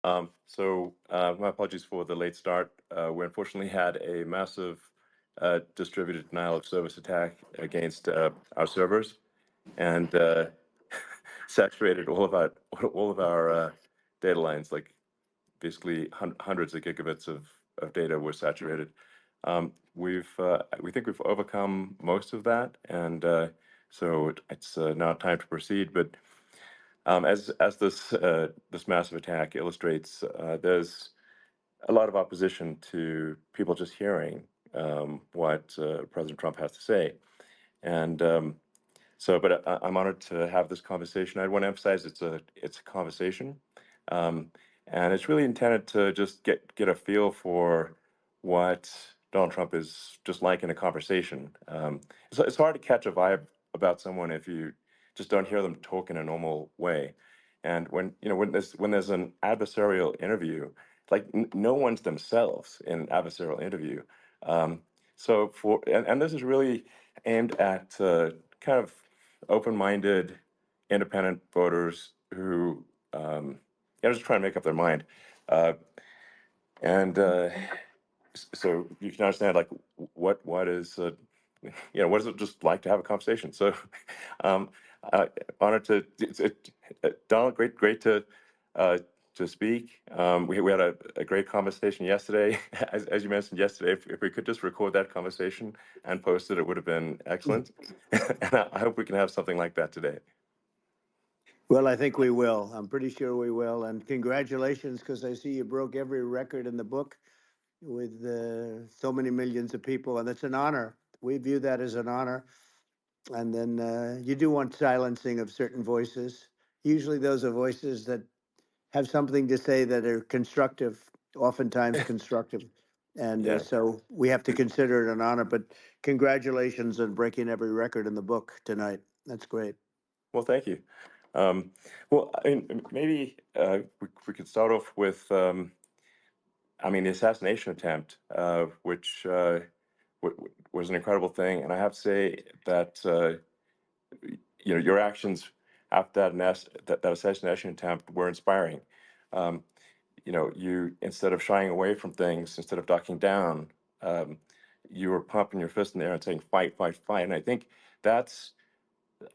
My apologies for the late start. We unfortunately had a massive distributed denial of service attack against our servers, and saturated all of our data lines. Like basically hundreds of gigabits of data were saturated. We think we've overcome most of that, and it's now time to proceed. But as this massive attack illustrates, there's a lot of opposition to people just hearing what President Trump has to say, and I'm honored to have this conversation. I want to emphasize it's a conversation, um, and it's really intended to just get a feel for what Donald Trump is just like in a conversation. It's hard to catch a vibe about someone if you just don't hear them talk in a normal way. And when there's an adversarial interview, like no one's themselves in an adversarial interview. Um, and this is really aimed at kind of open-minded, independent voters who just trying to make up their mind. Uh, and so you can understand like what is what is it just like to have a conversation. So um, honored Donald, great uh, to speak. We had a great conversation yesterday. As you mentioned yesterday, if we could just record that conversation and post it, it would have been excellent. And I hope we can have something like that today. Well, I think we will. I'm pretty sure we will. And congratulations, because I see you broke every record in the book with so many millions of people, and it's an honor. We view that as an honor. And then you do want silencing of certain voices. Usually, those are voices that have something to say that are constructive, oftentimes constructive. And Yeah. so we have to consider it an honor. But congratulations on breaking every record in the book tonight. That's great. Well, thank you. Um, I mean, maybe we could start off with, the assassination attempt, which was an incredible thing. And I have to say that, your actions after that assassination attempt were inspiring. Um, you, instead of shying away from things, instead of ducking down, um, you were pumping your fist in the air and saying, fight, fight, fight. And I think that's,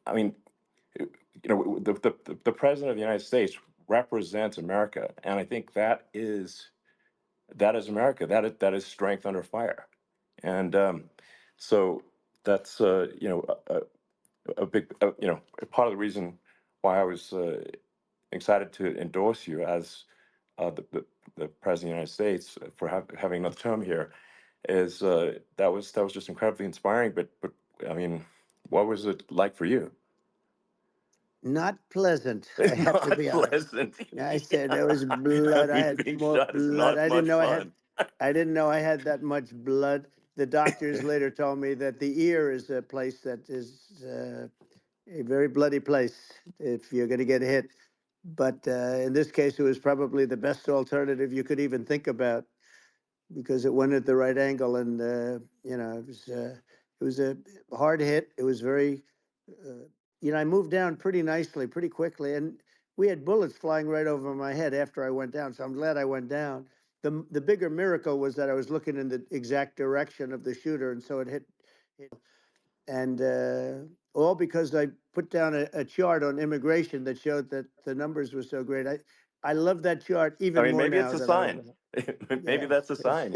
I mean, the president of the United States represents America, and I think that is America. That is strength under fire, and so that's a big a part of the reason why I was excited to endorse you as the president of the United States for having another term here. Is that was just incredibly inspiring. But I mean, what was it like for you? Not pleasant, I have to Not be honest. pleasant. I said there Yeah. was blood. I had Being more shot is blood. not I didn't much know fun. I didn't know I had that much blood. The doctors later told me that the ear is a place that is a very bloody place if you're going to get hit. But in this case, it was probably the best alternative you could even think about because it went at the right angle, and it was a hard hit. It was very, uh, I moved down pretty nicely, pretty quickly, and we had bullets flying right over my head after I went down. So I'm glad I went down. The bigger miracle was that I was looking in the exact direction of the shooter, and so it hit and all because I put down a chart on immigration that showed that the numbers were so great. I love that chart I even mean, more maybe it's now a that I sign. open it. Maybe Yeah, that's a it's sign.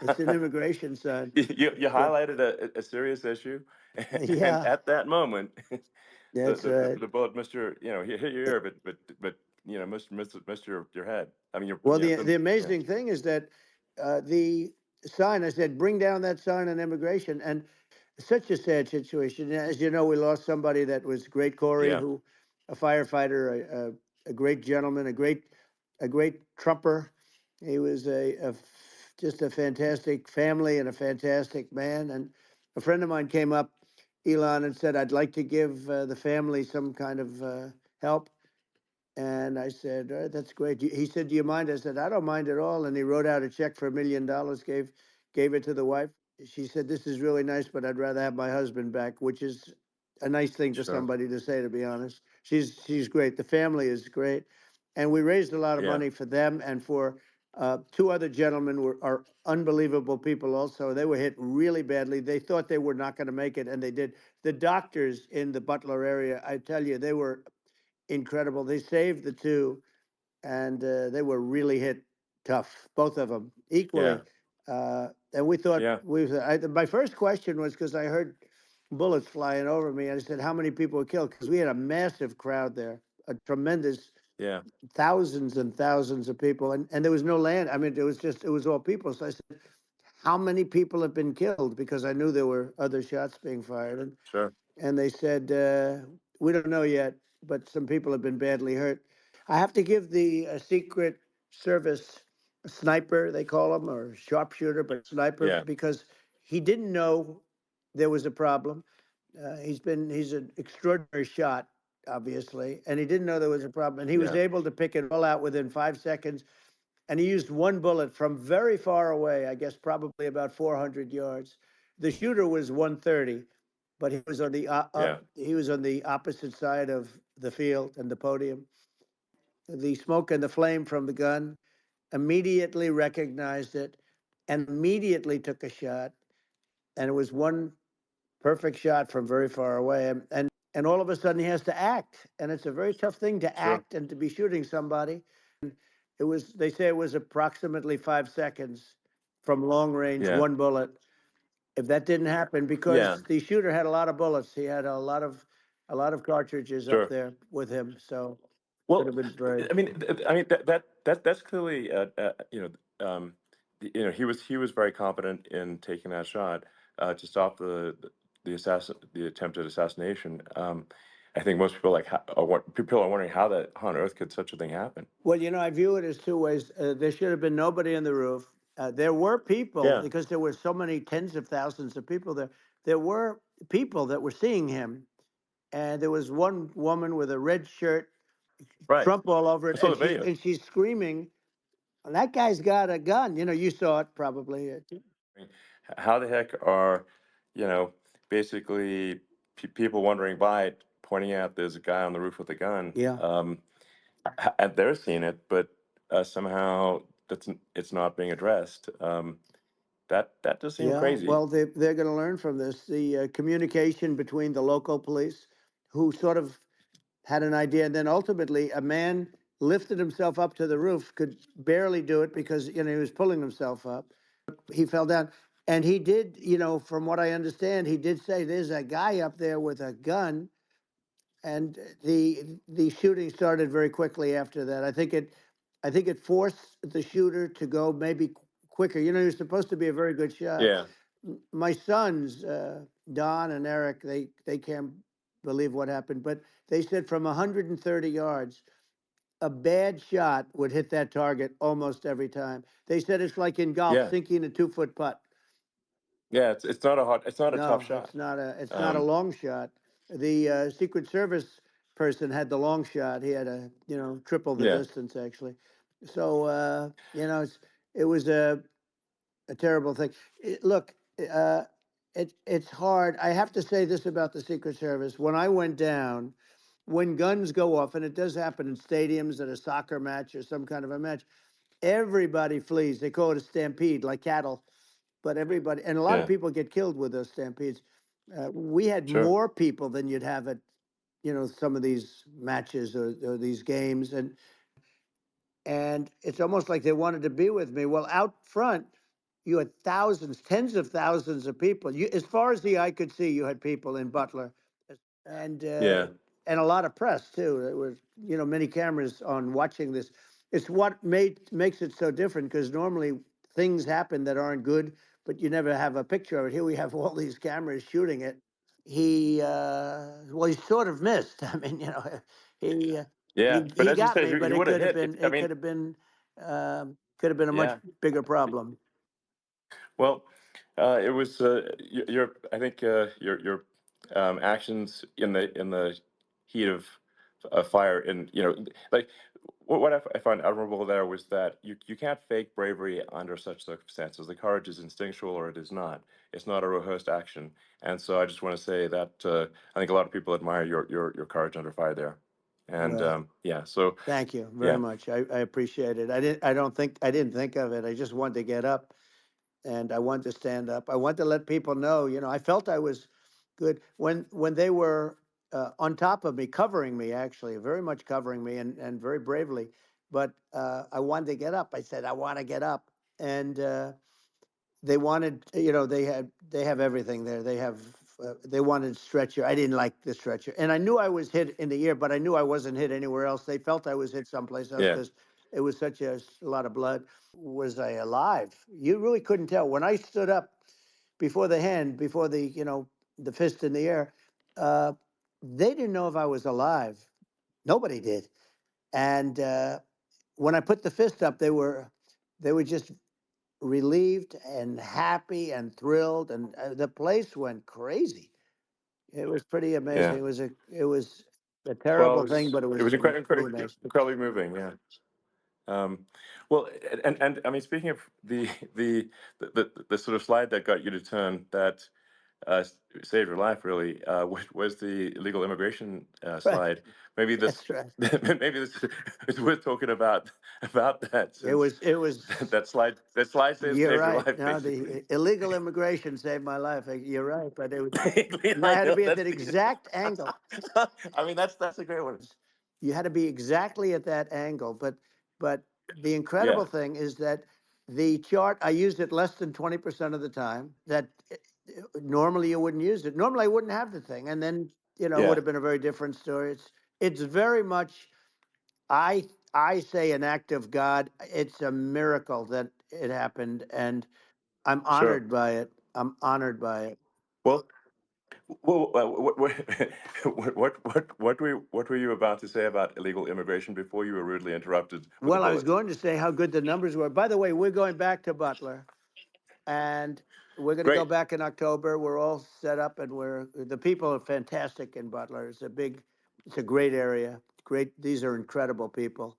it's an immigration sign. You But highlighted a serious issue, and yeah, at that moment, the that's the, the, right. the bullet missed your, hit your ear, but missed your head. I mean, Well, the yeah, amazing thing is that the sign, I said, bring down that sign on immigration. And such a sad situation. As you know, we lost somebody that was great, Corey, yeah, who, a firefighter, a great gentleman, a great trumper. He was just a fantastic family and a fantastic man. And a friend of mine came up, Elon, and said, I'd like to give the family some kind of help. And I said, that's great. He said, do you mind? I said, I don't mind at all. And he wrote out a check for $1 million, gave it to the wife. She said, this is really nice, but I'd rather have my husband back, which is a nice thing for sure. somebody to say, to be honest. She's great. The family is great. and we raised a lot of Yeah. money for them and for two other gentlemen are unbelievable people also. They were hit really badly. They thought they were not going to make it, and they did. The doctors in the Butler area, I tell you, they were incredible. They saved the two, and they were really hit tough, both of them equally. Yeah. And we thought Yeah. my first question was because I heard bullets flying over me. I said, "How many people were killed?" Because we had a massive crowd there, a tremendous Yeah. thousands and thousands of people, and there was no land. I mean, it was all people. So I said, "How many people have been killed?" Because I knew there were other shots being fired, Sure. and they said, "We don't know yet, but some people have been badly hurt." I have to give the Secret Service sniper, they call him, or sharpshooter, but sniper, Yeah. because he didn't know there was a problem. He's an extraordinary shot, obviously, and he didn't know there was a problem, and he was Yeah. able to pick it all out within 5 seconds. And he used one bullet from very far away, I guess probably about 400 yards. The shooter was 130, but he was on Yeah. he was on the opposite side of the field and the podium. The smoke and the flame from the gun immediately recognized it and immediately took a shot. And it was one perfect shot from very far away. And all of a sudden he has to act. And it's a very tough thing to Sure. act and to be shooting somebody. It was, they say it was approximately 5 seconds from long range, Yeah. one bullet. If that didn't happen, Yeah. because the shooter had a lot of bullets, he had a lot of cartridges up Sure. there with him. So could Well, have been very, that's clearly he was very confident in taking that shot to stop the attempted assassination. I think most people people are wondering how on earth could such a thing happen. well, I view it as two ways. There should have been nobody on the roof. There were people, Yeah. because there were so many tens of thousands of people there. There were people that were seeing him, and there was one woman with a red shirt, Right. Trump all over I it, saw and the videos. she's screaming, "That guy's got a gun!" You saw it probably. I mean, how the heck are, you know, basically people wondering by pointing out there's a guy on the roof with a gun, Yeah, and they're seeing it, but somehow it's not being addressed. That does seem yeah. crazy. Well, they're going to learn from this. The communication between the local police, who sort of had an idea, and then ultimately a man lifted himself up to the roof, could barely do it because he was pulling himself up. He fell down, and he did. From what I understand, he did say, "There's a guy up there with a gun." And the shooting started very quickly after that. I think it forced the shooter to go maybe quicker. You're supposed to be a very good shot. Yeah. My sons, Don and Eric, they can't believe what happened, but they said from 130 yards, a bad shot would hit that target almost every time. They said it's like in golf, Yeah. sinking a 2-foot putt. Yeah. It's not a tough No, shot. it's not a long shot. The Secret Service person had the long shot. He had triple the Yeah. distance actually. So it was a terrible thing. Look, it's hard. I have to say this about the Secret Service. When I went down, when guns go off, and it does happen in stadiums at a soccer match or some kind of a match, everybody flees. They call it a stampede, like cattle. But everybody, and a lot of Yeah. people get killed with those stampedes. We had Sure. more people than you'd have at, some of these matches or these games, and it's almost like they wanted to be with me. Well, out front, you had thousands, tens of thousands of people. As far as the eye could see, you had people in Butler, and uh, Yeah. and a lot of press too. There were many cameras on watching this. It's what makes it so different, because normally things happen that aren't good, but you never have a picture of it. Here we have all these cameras shooting it. He sort of missed. I mean, he uh, Yeah. But he as you got said, me, but he it would have could have hit. been I mean, a much yeah. bigger problem. Well, it was your. I think your actions in the heat of fire, and like what I found admirable there was that you can't fake bravery under such circumstances. The courage is instinctual, or it is not. It's not a rehearsed action. And so I just want to say that I think a lot of people admire your courage under fire there. And Well, yeah, so thank you very yeah, much. I appreciate it. I didn't think of it. I just wanted to get up and I wanted to stand up. I wanted to let people know, I felt I was good when they were on top of me, covering me, actually, very much covering me, and very bravely. But I wanted to get up. I said, I want to get up, and they wanted, they have everything there. They wanted stretcher. I didn't like the stretcher, and I knew I was hit in the ear, but I knew I wasn't hit anywhere else. They felt I was hit someplace else yeah, because it was such a lot of blood. Was I alive? You really couldn't tell when I stood up before the hand, before the fist in the air. Uh, they didn't know if I was alive. Nobody did. And when I put the fist up, they were just relieved and happy and thrilled, and the place went crazy. It was pretty yeah. amazing. It was a Well, terrible thing, but it it was was really nice. incredibly moving. Yeah. Um, well, and I mean, speaking of the sort of slide that got you to turn that saved your life, really, was the illegal immigration Right, slide. Maybe this, that's right. maybe this is worth talking about that, It since was. It was. that slide You're saved your right. life, No, basically. the illegal immigration saved my life. You're right, but it was, I I had to know be at that's that the. exact angle. I mean, that's a great one. You had to be exactly at that angle. But the Yeah, incredible thing is that the chart, I used it less than 20% of the time. That normally you wouldn't use it. Normally I wouldn't have the thing, and then it would yeah, have been a very different story. It's very much, I say, an act of God. It's a miracle that it happened, and I'm sure. honored by it. I'm honored by it. Well, what were you about to say about illegal immigration before you were rudely interrupted with a Well, I was bullet? going to say how good the numbers were. By the way, we're going back to Butler, and we're going to go Great. back in October. We're all set up, and the people are fantastic in Butler. It's a great area. Great, these are incredible people.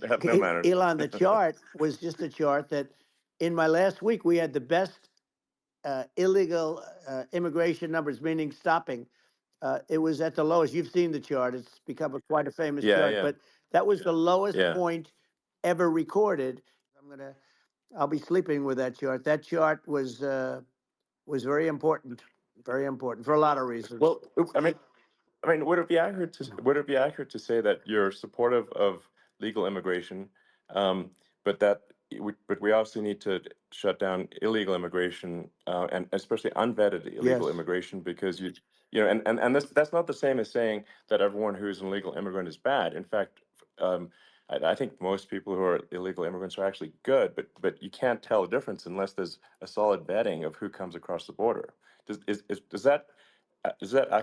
Have no manners. Elon, the chart was just a chart that in my last week we had the best illegal immigration numbers, meaning stopping. It was at the lowest. You've seen the chart. It's become quite a famous Yeah, chart, yeah, but that was the lowest yeah. point ever recorded. I'll be sleeping with that chart. That chart was very important for a lot of reasons. Well, I mean, would it be accurate to say that you're supportive of legal immigration, um, but but we also need to shut down illegal immigration, and especially unvetted illegal Yes, immigration, because and that's not the same as saying that everyone who's an illegal immigrant is bad. In fact, I think most people who are illegal immigrants are actually good, but you can't tell the difference unless there's a solid vetting of who comes across the border. Does that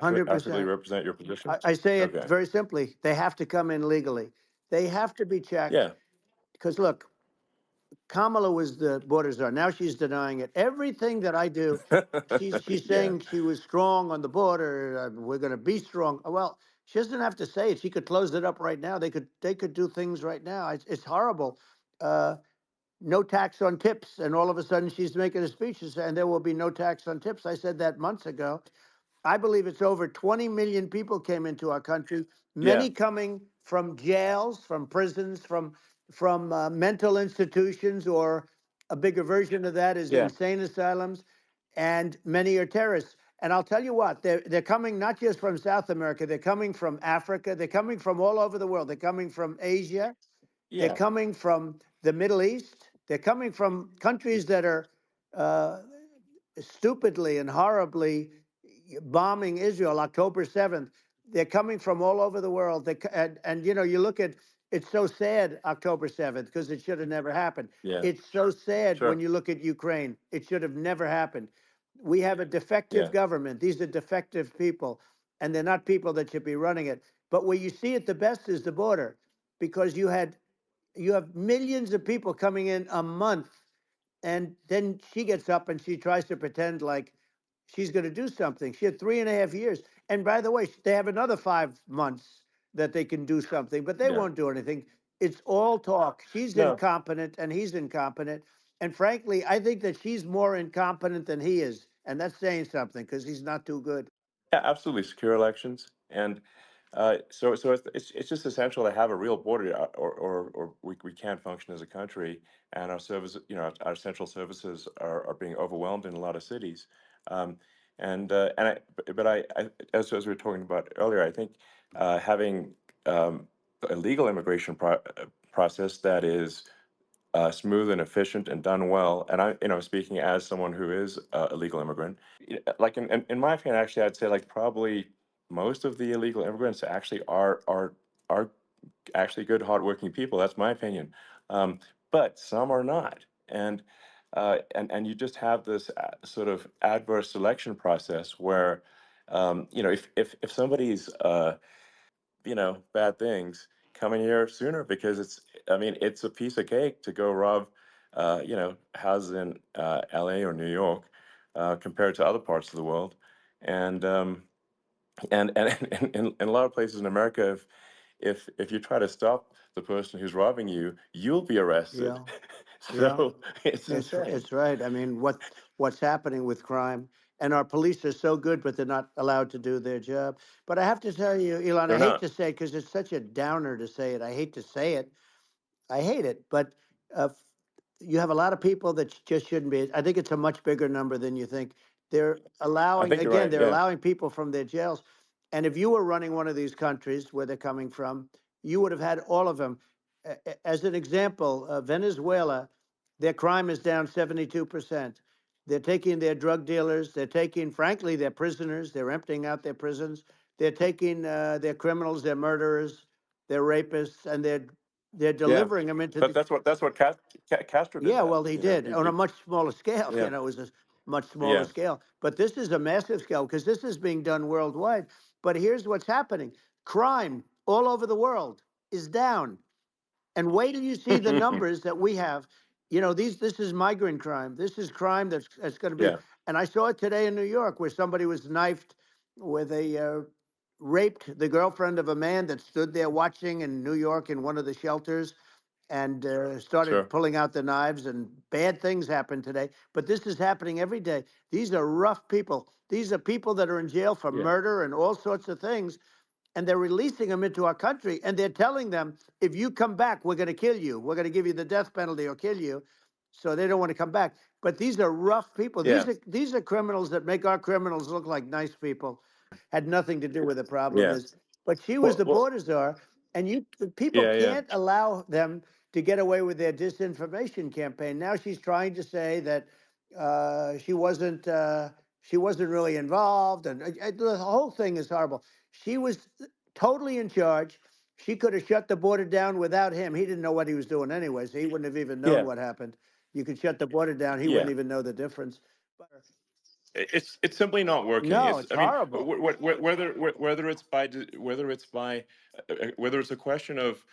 hundred accurately percent. represent your position? I say it Okay. very simply. They have to come in legally. They have to be checked Yeah. because look, Kamala was the border czar. Now she's denying it. Everything that I do, she's Yeah. saying she was strong on the border. We're going to be strong. Well, she doesn't have to say it. She could close it up right now. They could do things right now. It's horrible. Uh, no tax on tips, and all of a sudden she's making a speech and there will be no tax on tips. I said that months ago. I believe it's over 20 million people came into our country, Yeah. many coming from jails, from prisons, from mental institutions, or a bigger version of that is Yeah. insane asylums, and many are terrorists. And I'll tell you what, they're coming not just from South America, they're coming from Africa, they're coming from all over the world. They're coming from Asia, they're Yeah. coming from the Middle East, they're coming from countries that are uh, stupidly and horribly bombing Israel October 7th. They're coming from all over the world. And you look at, it's so sad October 7th because it should have never happened. Yeah. It's so sad when Sure. you look at Ukraine. It should have never happened. We have a defective Yeah. government. These are defective people, and they're not people that should be running it. But where you see it the best is the border, because you have millions of people coming in a month, and then she gets up and she tries to pretend like she's going to do something. She had 3.5 years. And by the way, they have another 5 months that they can do something, but they Yeah. won't do anything. It's all talk. She's No. incompetent and he's incompetent. And frankly, I think that she's more incompetent than he is. And that's saying something because he's not too good. Yeah, absolutely. Secure elections. And It's just essential to have a real border, or we can't function as a country, and our service, our central services are being overwhelmed in a lot of cities. Um, as we were talking about earlier, I think having a legal immigration process that is smooth and efficient and done well. And speaking as someone who is a legal immigrant, like in my opinion, actually, I'd say like probably most of the illegal immigrants actually are actually good, hardworking people. That's my opinion. Um, but some are not, and you just have this sort of adverse selection process where, if somebody's bad things coming here sooner, because it's a piece of cake to go rob, houses in LA or New York, compared to other parts of the world. And in a lot of places in America, if you try to stop the person who's robbing you, you'll be arrested. Yeah, yeah. So it's insane. It's right. I mean, what's happening with crime, and our police are so good, but they're not allowed to do their job. But I have to tell you, Elon, I They're hate not. to say it because it's such a downer to say it. I hate to say it. I hate it. But you have a lot of people that just shouldn't be. I think it's a much bigger number than you think. They're I allowing, think you're again, right. they're Yeah. allowing people from their jails. And if you were running one of these countries where they're coming from, you would have had all of them. As an example, Venezuela, their crime is down 72%. They're taking their drug dealers, they're taking, frankly, their prisoners, they're emptying out their prisons. They're taking their criminals, their murderers, their rapists, and they're Yeah. delivering them into But the. that's what Castro did. Yeah, That well, he did on a much smaller scale. yeah, It was a much smaller yeah. scale. But this is a massive scale because this is being done worldwide. But here's what's happening: crime all over the world is down. And wait till you see the numbers that we have. This is migrant crime. This is crime that's going to be. Yeah, And I saw it today in New York where somebody was knifed with raped the girlfriend of a man that stood there watching in New York in one of the shelters and started sure. pulling out the knives, and bad things happen today. But this is happening every day. These are rough people. These are people that are in jail for Yeah, murder and all sorts of things, and they're releasing them into our country, and they're telling them, if you come back, we're going to kill you. We're going to give you the death penalty or kill you. So they don't want to come back. But these are rough people. yeah, These are criminals that make our criminals look like nice people. Had nothing to do with the problem yeah. is. But she was Well, the border czar, and people yeah, yeah, can't allow them to get away with their disinformation campaign. Now she's trying to say that she wasn't really involved, and the whole thing is horrible. She was totally in charge. She could have shut the border down without him. He didn't know what he was doing anyway, so he wouldn't have even known yeah, what happened. You could shut the border down; he yeah. wouldn't even know the difference. But It's simply not working. no, It's it's I mean, horrible. whether it's a question of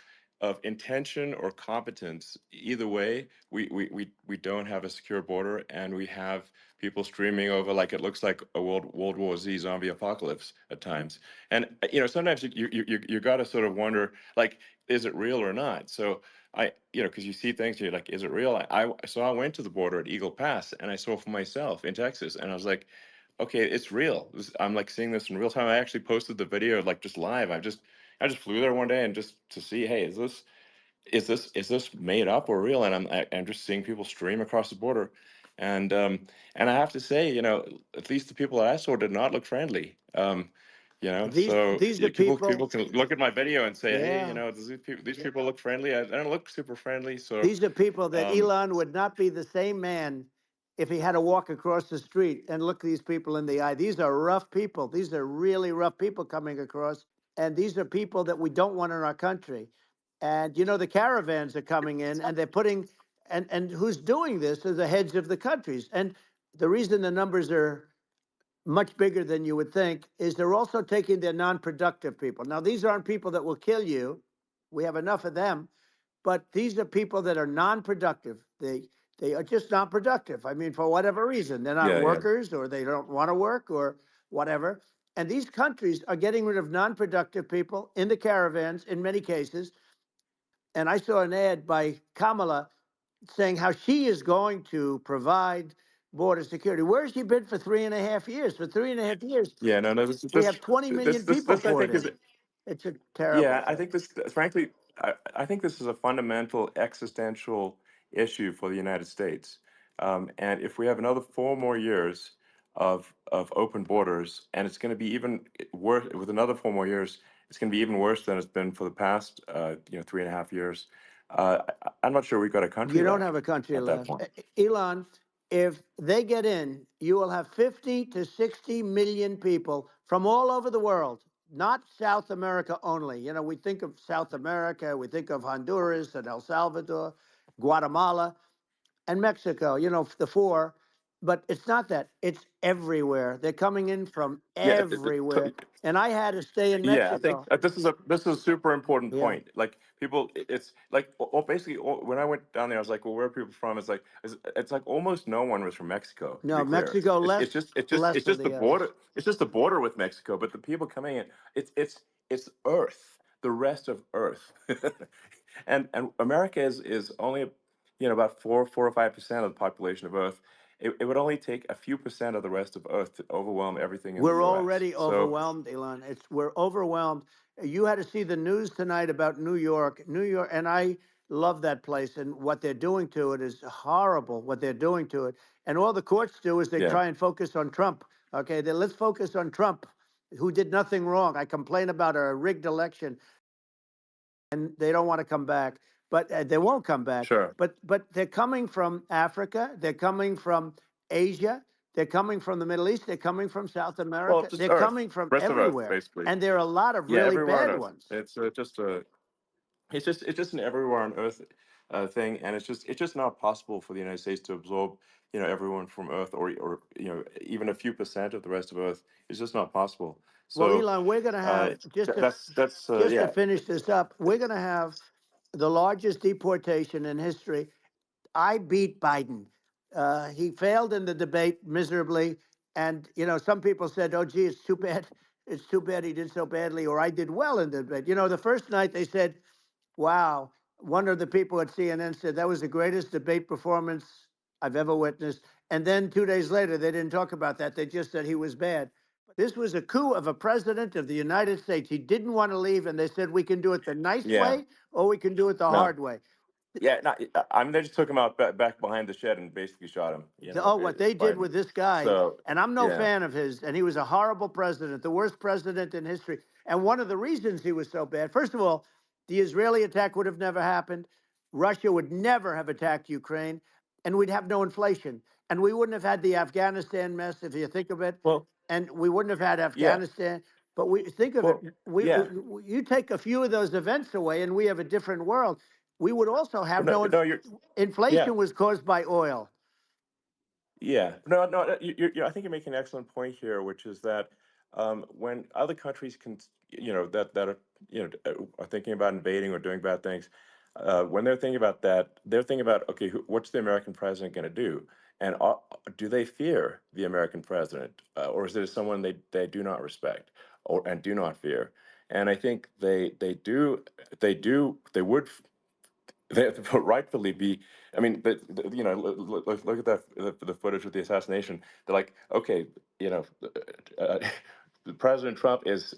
intention or competence, either way, we don't have a secure border, and we have people streaming over like it looks like a World War Z zombie apocalypse at times. And sometimes you got to sort of wonder, like, is it real or not? So because you see things, you're like, is it real? I went to the border at Eagle Pass, and I saw for myself in Texas, and I was like, okay, it's real. I'm like seeing this in real time. I actually posted the video like just live. I just flew there one day and just to see, hey, is this made up or real? And I'm just seeing people stream across the border, and I have to say, at least the people that I saw did not look friendly. So These are people people. can look at my video and say, hey, Yeah, does these people look friendly? I don't look super friendly. So these are people that um, Elon would not be the same man if he had to walk across the street and look these people in the eye. These are rough people. These are really rough people coming across. And these are people that we don't want in our country. And the caravans are coming in and they're putting, and who's doing this are the heads of the countries. And the reason the numbers are much bigger than you would think is they're also taking their non-productive people. Now, these aren't people that will kill you. We have enough of them, but these are people that are non-productive. They are just non-productive. I mean, for whatever reason, they're not yeah, yeah, workers, or they don't want to work, or whatever. And these countries are getting rid of non-productive people in the caravans in many cases. And I saw an ad by Kamala saying how she is going to provide border security. Where has she been for 3.5 years? For 3.5 years, yeah. No, no. This we have 20 million this people this I poured think is in. It's a terrible Yeah, I thing. think this, frankly, I think this is a fundamental existential issue for the United States. And if we have another 4 more years of open borders, and it's going to be even worse with another 4 more years, it's going to be even worse than it's been for the past, 3.5 years. I'm not sure we've got a country You don't have left a country at that left. point. Elon, if they get in, you will have 50 to 60 million people from all over the world, not South America only. You know, we think of South America, we think of Honduras and El Salvador, Guatemala, and Mexico, you know, the four. But it's not that. It's everywhere. They're coming in from Yeah, everywhere. And I had to stay in yeah, I think Mexico. this is a super important Yeah. point. Like people, it's like basically when I went down there, I was like, well, where are people from? It's like almost no one was from Mexico. To be No, clear, Mexico it's less, it's just it's just less it's of just the the others. border. It's just the border with Mexico. But the people coming in, it's Earth, the rest of Earth, and America is only about 4 or 5% of the population of Earth. It would only take a few percent of the rest of Earth to overwhelm everything in the We're U.S. already So overwhelmed, Elon. We're overwhelmed. You had to see the news tonight about New York. New York, and I love that place, and what they're doing to it is horrible, what they're doing to it. And all the courts do is they yeah, try and focus on Trump. Okay, then let's focus on Trump, who did nothing wrong. I complain about a rigged election, and they don't want to come back, but they won't come back. sure. But they're coming from Africa, they're coming from Asia, they're coming from the Middle East, they're coming from South Well, America, just they're Earth, coming from rest of Earth, everywhere, basically. and there are a lot of Yeah, really everywhere on bad Earth. ones. It's just an everywhere on Earth thing, and it's just not possible for the United States to absorb everyone from Earth, or even a few percent of the rest of Earth. It's just not possible. Well, So Elon, we're going to have that's just to yeah. finish this up, we're going to have the largest deportation in history. I beat Biden. He failed in the debate miserably. And, you know, some people said, oh, gee, it's too bad. It's too bad he did so badly, or I did well in the debate. You know, the first night they said, wow, one of the people at CNN said that was the greatest debate performance I've ever witnessed. And then 2 days later, they didn't talk about that. They just said he was bad. This was a coup of a president of the United States. He didn't want to leave, and they said we can do it the nice Yeah, way or we can do it the no, hard way. yeah, no, I mean, they just took him out back behind the shed and basically shot him. Oh, what they did Biden. with this guy, So and I'm no yeah, fan of his, and he was a horrible president, the worst president in history. And one of the reasons he was so bad, first of all, the Israeli attack would have never happened. Russia would never have attacked Ukraine, and we'd have no inflation. And we wouldn't have had the Afghanistan mess, if you think of it, well, and we wouldn't have had yeah, Afghanistan. But we think of it, well, yeah. you take a few of those events away, and we have a different world. We would also have No, no no, you're yeah. inflation was caused by oil. Yeah, no, no. I think you're making an excellent point here, which is that when other countries can, that are, are thinking about invading or doing bad things, when they're thinking about that, they're thinking about, okay, what's the American president going to do, and do they fear the American president, or is there someone they do not respect or and do not fear? And I think they would they rightfully be. I mean, look at the footage of the assassination. They're like, okay, uh, President Trump is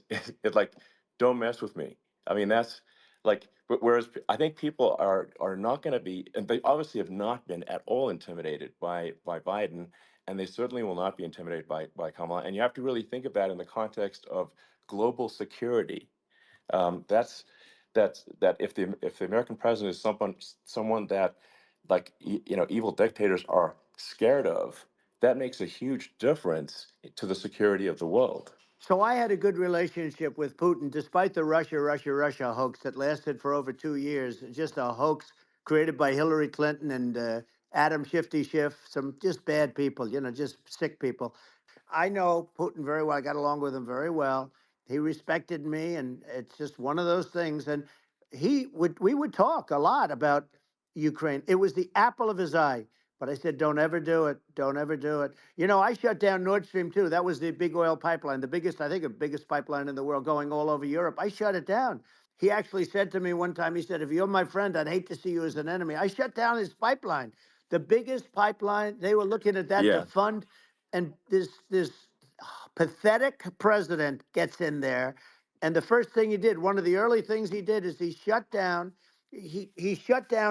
like, don't mess with me. I mean, that's like, whereas I think people are not going to be, and they obviously have not been at all intimidated by Biden, and they certainly will not be intimidated by Kamala. And you have to really think of that in the context of global security. That if the American president is someone that, like, evil dictators are scared of, that makes a huge difference to the security of the world. So I had a good relationship with Putin, despite the Russia hoax that lasted for over 2 years. Just a hoax created by Hillary Clinton and Adam Shifty Schiff, some just bad people, you know, just sick people. I know Putin very well. I got along with him very well. He respected me, and it's just one of those things. And we would talk a lot about Ukraine. It was the apple of his eye. But I said, don't ever do it. Don't ever do it. You know, I shut down Nord Stream 2. That was the big oil pipeline, the biggest, I think, the biggest pipeline in the world going all over Europe. I shut it down. He actually said to me one time, he said, if you're my friend, I'd hate to see you as an enemy. I shut down his pipeline, the biggest pipeline. They were looking at that to Yeah, fund. And this pathetic president gets in there. And the first thing he did, one of the early things he did, is he shut down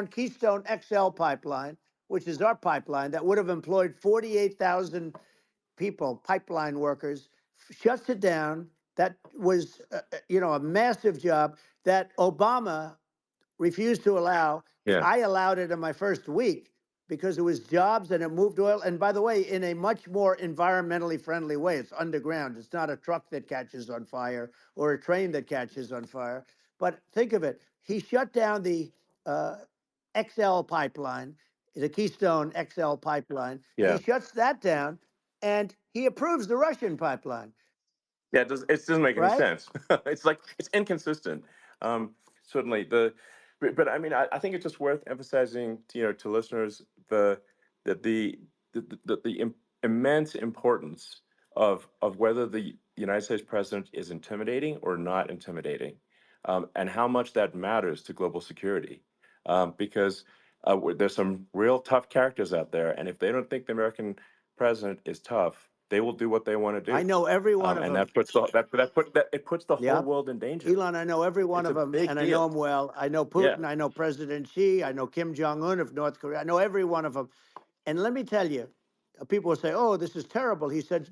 Keystone XL pipeline, which is our pipeline that would have employed 48,000 people, pipeline workers, shuts it down. That was, a massive job that Obama refused to allow. Yeah. I allowed it in my first week because it was jobs and it moved oil. And by the way, in a much more environmentally friendly way. It's underground. It's not a truck that catches on fire or a train that catches on fire. But think of it. He shut down the XL pipeline, the Keystone XL pipeline. Yeah. He shuts that down and he approves the Russian pipeline, Yeah, it doesn't make any right? sense. It's like it's inconsistent. Certainly but I mean, I think it's just worth emphasizing, to listeners the immense importance of whether the United States president is intimidating or not intimidating, and how much that matters to global security, because there's some real tough characters out there, and if they don't think the American president is tough, they will do what they want to I do. know every one of And them. it puts the whole Yeah. world in danger. Elon, I know every one It's a of them, big and I know deal. them well. I know Yeah. Putin. I know President Xi. I know Kim Jong Un of North Korea. I know every one of them. And let me tell you, people will say, "Oh, this is terrible." He said,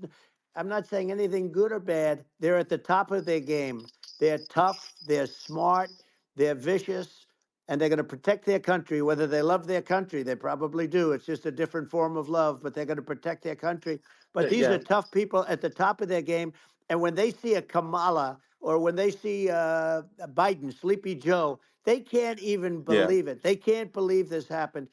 "I'm not saying anything good or bad. They're at the top of their game. They're tough. They're smart. They're vicious, and they're going to protect their country. Whether they love their country, they probably do. It's just a different form of love, but they're going to protect their country. But these are Yeah. tough people at the top of their game. And when they see a Kamala or when they see Biden, Sleepy Joe, they can't even Yeah. believe it. They can't believe this happened.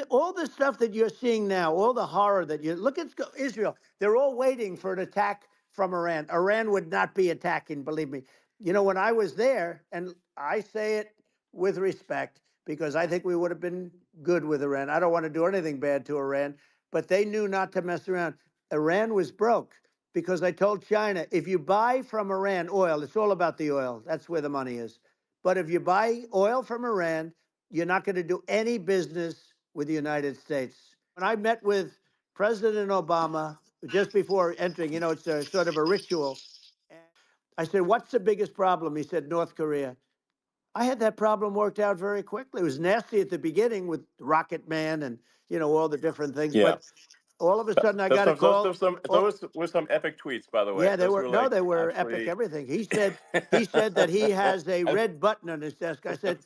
All the stuff that you're seeing now, all the horror that you look at Israel, they're all waiting for an attack from Iran. Iran would not be attacking, believe me. When I was there, and I say it with respect because I think we would have been good with Iran. I don't want to do anything bad to Iran, but they knew not to mess around. Iran was broke because I told China, if you buy from Iran oil, it's all about the oil. That's where the money is. But if you buy oil from Iran, you're not going to do any business with the United States. When I met with President Obama just before entering, it's a sort of a ritual. I said, "What's the biggest problem?" He said, "North Korea." I had that problem worked out very quickly. It was nasty at the beginning with Rocket Man and all the different things, Yeah. but all of a sudden I Those got a some call. those were some epic tweets, by the way. Yeah, they Those were were no, like they were epic absolutely. everything. He said that he has a red button on his desk. I said,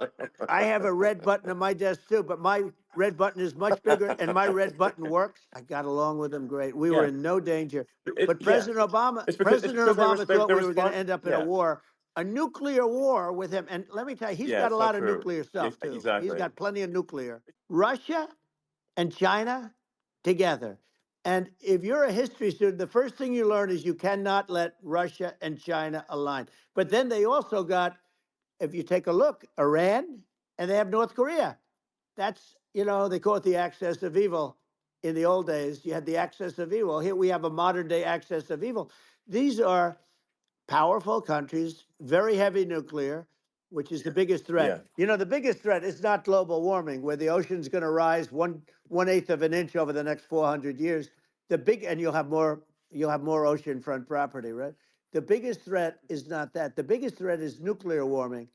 I have a red button on my desk too, but my red button is much bigger and my red button works. I got along with him great. We were Yeah. in no danger. But Yeah. President Obama, It's President because Obama thought they we were going to respond. end up in a Yeah. war, a nuclear war with him. And let me tell you, he's Yeah. got a It's not lot of true. nuclear Yeah, stuff too. He's exactly. got plenty of nuclear. Russia and China together. And if you're a history student, the first thing you learn is you cannot let Russia and China align. But then they also got, if you take a look, Iran and they have North Korea. That's, they call it the axis of evil. In the old days, you had the axis of evil. Here we have a modern day axis of evil. These are powerful countries, very heavy nuclear, which is the biggest threat. Yeah. The biggest threat is not global warming, where the ocean's going to rise one eighth of an inch over the next 400 years. And you'll have more oceanfront property, right? The biggest threat is not that. The biggest threat is nuclear warming,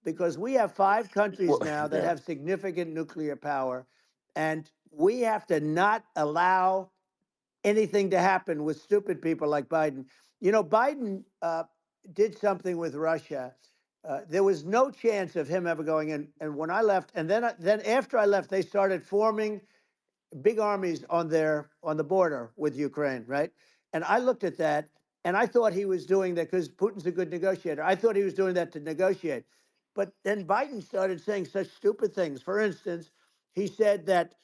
because we have 5 countries Well, now that yeah. have significant nuclear power, and we have to not allow anything to happen with stupid people like Biden. Biden did something with Russia. There was no chance of him ever going in. And when I left, and then after I left, they started forming big armies on the border with Ukraine, right? And I looked at that, and I thought he was doing that because Putin's a good negotiator. I thought he was doing that to negotiate. But then Biden started saying such stupid things. For instance, he said that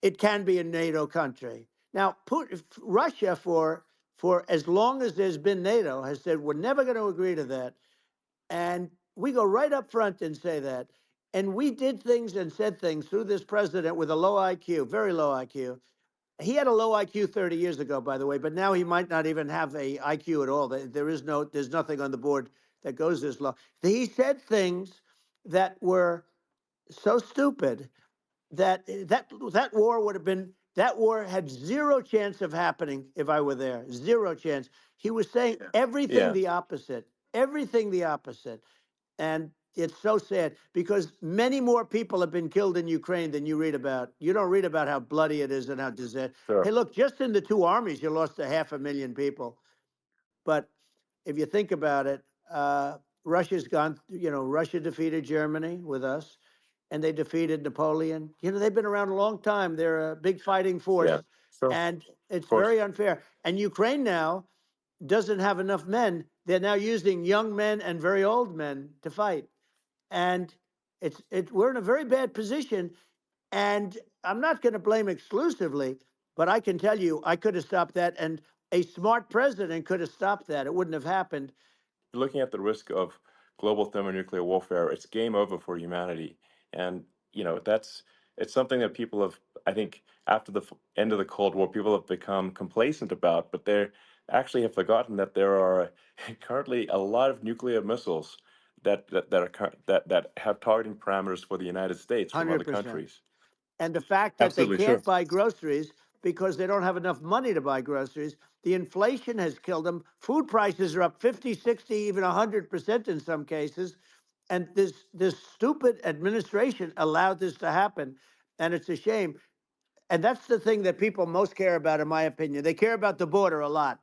it can be a NATO country. Now, Russia, for as long as there's been NATO, has said we're never going to agree to that. And we go right up front and say that. And we did things and said things through this president with a low IQ, very low IQ. He had a low IQ 30 years ago, by the way, but now he might not even have a IQ at all. There's nothing on the board that goes this low. He said things that were so stupid that war would have been That war had zero chance of happening if I were there. Zero chance. He was saying everything Yeah. the opposite. Everything the opposite. And it's so sad because many more people have been killed in Ukraine than you read about. You don't read about how bloody it is and how disaster. Sure. Hey, look, just in the two armies, you lost 500,000 people. But if you think about it, Russia's gone, Russia defeated Germany with us, and they defeated Napoleon. They've been around a long time. They're a big fighting force. Yeah. Sure. And it's Of course. very unfair. And Ukraine now doesn't have enough men. They're now using young men and very old men to fight. And we're in a very bad position. And I'm not going to blame exclusively, but I can tell you I could have stopped that. And a smart president could have stopped that. It wouldn't have happened. Looking at the risk of global thermonuclear warfare, it's game over for humanity. And, it's something that people have, I think, after the end of the Cold War, people have become complacent about, but they actually have forgotten that there are currently a lot of nuclear missiles that have targeting parameters for the United States from other 100%. countries. And the fact that Absolutely, they can't sure. buy groceries because they don't have enough money to buy groceries. The inflation has killed them. Food prices are up 50, 60, even 100% in some cases. And this stupid administration allowed this to happen. And it's a shame. And that's the thing that people most care about, in my opinion. They care about the border a lot.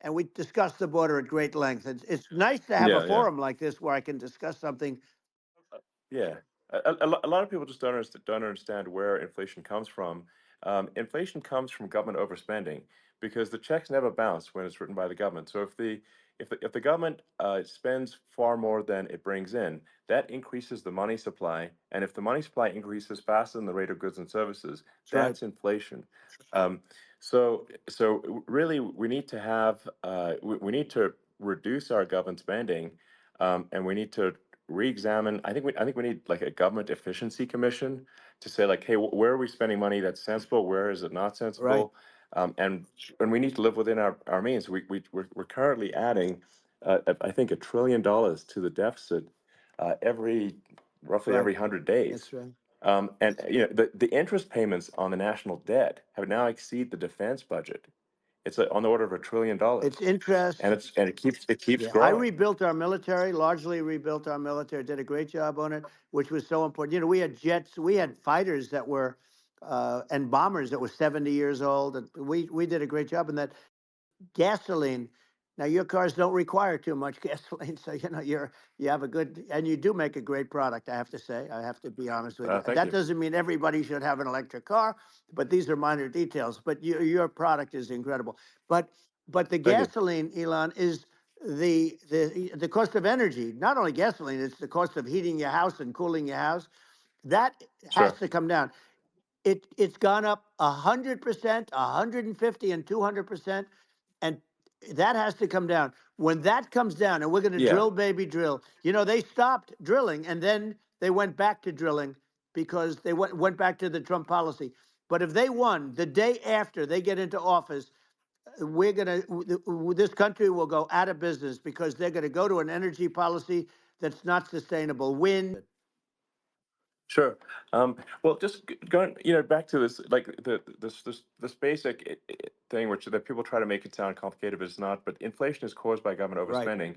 And we discussed the border at great length. It's nice to have a Yeah, yeah. forum like this where I can discuss something. Yeah, a lot of people just don't understand where inflation comes from. Inflation comes from government overspending because the checks never bounce when it's written by the government. So if the government spends far more than it brings in, that increases the money supply, and if the money supply increases faster than the rate of goods and services, That's right. that's inflation. So really, we need to have we need to reduce our government spending, and we need to re-examine. I think we need like a government efficiency commission to say like, hey, where are we spending money that's sensible? Where is it not Right. sensible? And we need to live within our means. We're currently adding, I think, $1 trillion to the deficit roughly Right. every 100 days. That's right. And the interest payments on the national debt have now exceed the defense budget. It's on the order of $1 trillion, It's interest. and it keeps Yeah, I growing. rebuilt our military, largely rebuilt our military, did a great job on it, which was so important. We had jets, we had fighters that were, and bombers that were 70 years old. And we did a great job in that. Gasoline. Now your cars don't require too much gasoline, so you have a good, and you do make a great product. I have to say, I have to be honest with you. Thank That you. doesn't mean everybody should have an electric car, but these are minor details. But your product is incredible. But the Thank you. gasoline, Elon, is the cost of energy. Not only gasoline, it's the cost of heating your house and cooling your house. That has Sure. to come down. It's gone up 100%, 150, and 200%, and that has to come down. When that comes down, and we're going to Yeah. drill, baby, drill. They stopped drilling, and then they went back to drilling because they went back to the Trump policy. But if they won the day after they get into office, this country will go out of business because they're going to go to an energy policy that's not sustainable. Wind. Sure. Well, just going, back to this, like this basic thing, which that people try to make it sound complicated, but it's not. But inflation is caused by government Right. overspending.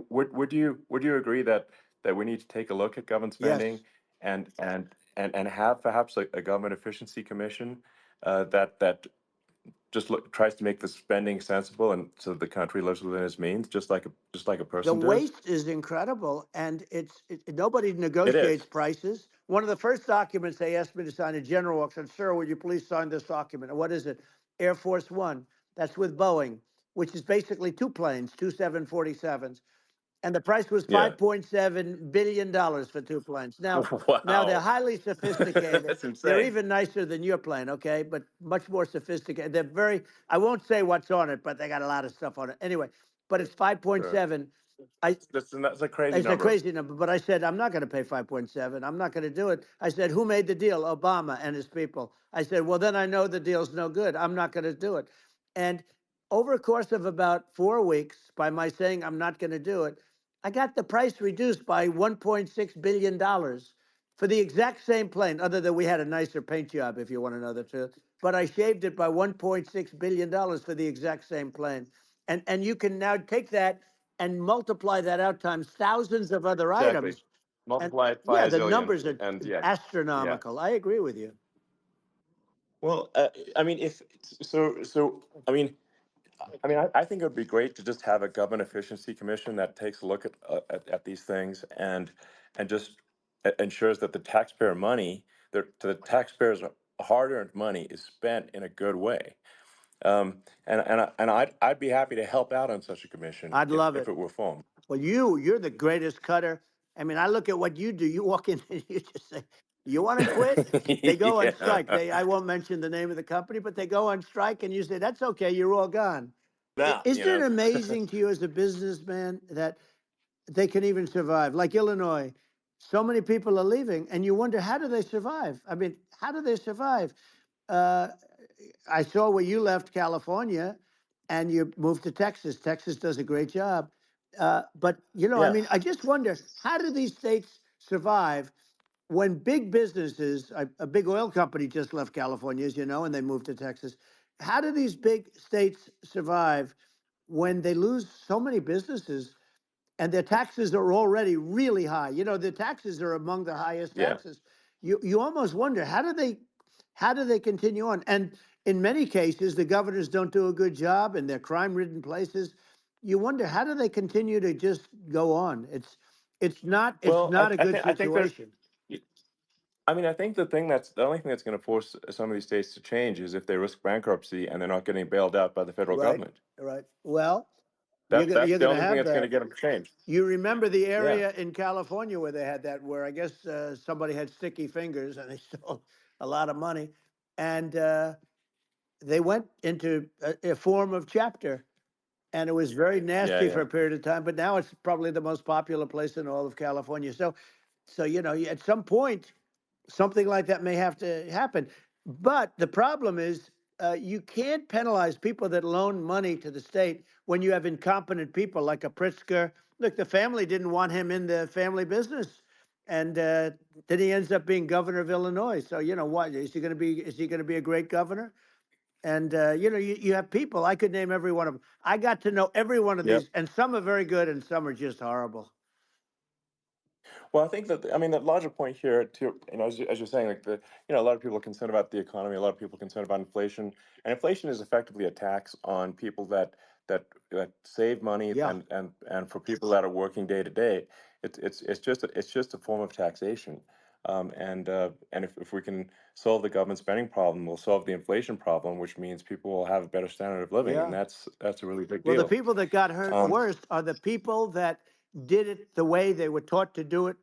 Would you agree that we need to take a look at government Yes. spending and have perhaps a government efficiency commission that just tries to make the spending sensible and so the country lives within its means, just like a The person does? waste is incredible, and nobody It negotiates is. prices. One of the first documents they asked me to sign, a general walks in, sir, would you please sign this document? And what is it? Air Force One. That's with Boeing, which is basically two planes, two 747s. And the price was Yeah. $5.7 billion for two planes. Now they're Wow. highly sophisticated. That's They're insane. even nicer than your plane, okay? But much more sophisticated. They're I won't say what's on it, but they got a lot of stuff on it. Anyway, but it's Sure. 5.7. I That's a crazy It's a number. crazy number, but I said, I'm not going to pay 5.7. I'm not going to do it. I said, who made the deal? Obama and his people. I said, well, then I know the deal's no good. I'm not going to do it. And over a course of about 4 weeks, by my saying I'm not going to do it, I got the price reduced by $1.6 billion. for the exact same plane, other than we had a nicer paint job, if you want to know the truth. But I shaved it by $1.6 billion for the exact same plane. And you can now take that and multiply that out times thousands of other Exactly. items. And Multiply it by yeah, a the zillion, numbers are and yeah. astronomical. I agree with you. Well, I mean, I think it would be great to just have a government efficiency commission that takes a look at these things and just ensures that the taxpayer money, the taxpayers' hard-earned money, is spent in a good way. I'd be happy to help out on such a commission I'd love if it. it were formed. Well, you're the greatest cutter. I mean, I look at what you do. You walk in and you just say, "You want to quit?" They go on Yeah. strike. I won't mention the name of the company, but they go on strike, and you say, "That's okay. You're all gone." Now, Isn't it amazing to you as a businessman that they can even survive? Like Illinois, so many people are leaving, and you wonder, how do they survive? I mean, how do they survive? Uh, I saw where you left California and you moved to Texas. Texas does a great job. But, I yeah, mean, I just wonder, how do these states survive when big businesses, a big oil company just left California, as you know, and they moved to Texas. How do these big states survive when they lose so many businesses and their taxes are already really high? The taxes are among the highest yeah. taxes. You almost wonder, how do they continue on? And in many cases, the governors don't do a good job in their crime-ridden places. You wonder, how do they continue to just go on? It's Well, not a good I think there's. situation. I mean, I think the only thing that's going to force some of these states to change is if they risk bankruptcy and they're not getting bailed out by the federal Right, government. right. Well, you're That's gonna that's you're the gonna only thing have that's going to that. get them to change. You remember the Yeah, area in California where they had that, where I guess somebody had sticky fingers and they stole a lot of money, and they went into a form of chapter, and it was very yeah, nasty yeah. for a period of time. But now it's probably the most popular place in all of California. So at some point, something like that may have to happen. But the problem is, you can't penalize people that loan money to the state when you have incompetent people like a Pritzker. Look, the family didn't want him in the family business, and then he ends up being governor of Illinois. So what is he going to be? Is he going to be a great governor? And you have people. I could name every one of them. I got to know every one of Yep. these, and some are very good, and some are just horrible. Well, I think that, I mean, the larger point here too, as you're saying, like a lot of people are concerned about the economy, a lot of people are concerned about inflation, and inflation is effectively a tax on people that save money, Yeah, and for people that are working day to day, it's just a form of taxation. And if we can solve the government spending problem, we'll solve the inflation problem, which means people will have a better standard of living, and yeah. that's a really big Well, the deal. people that got hurt Um, worst are the people that did it the way they were taught to do it.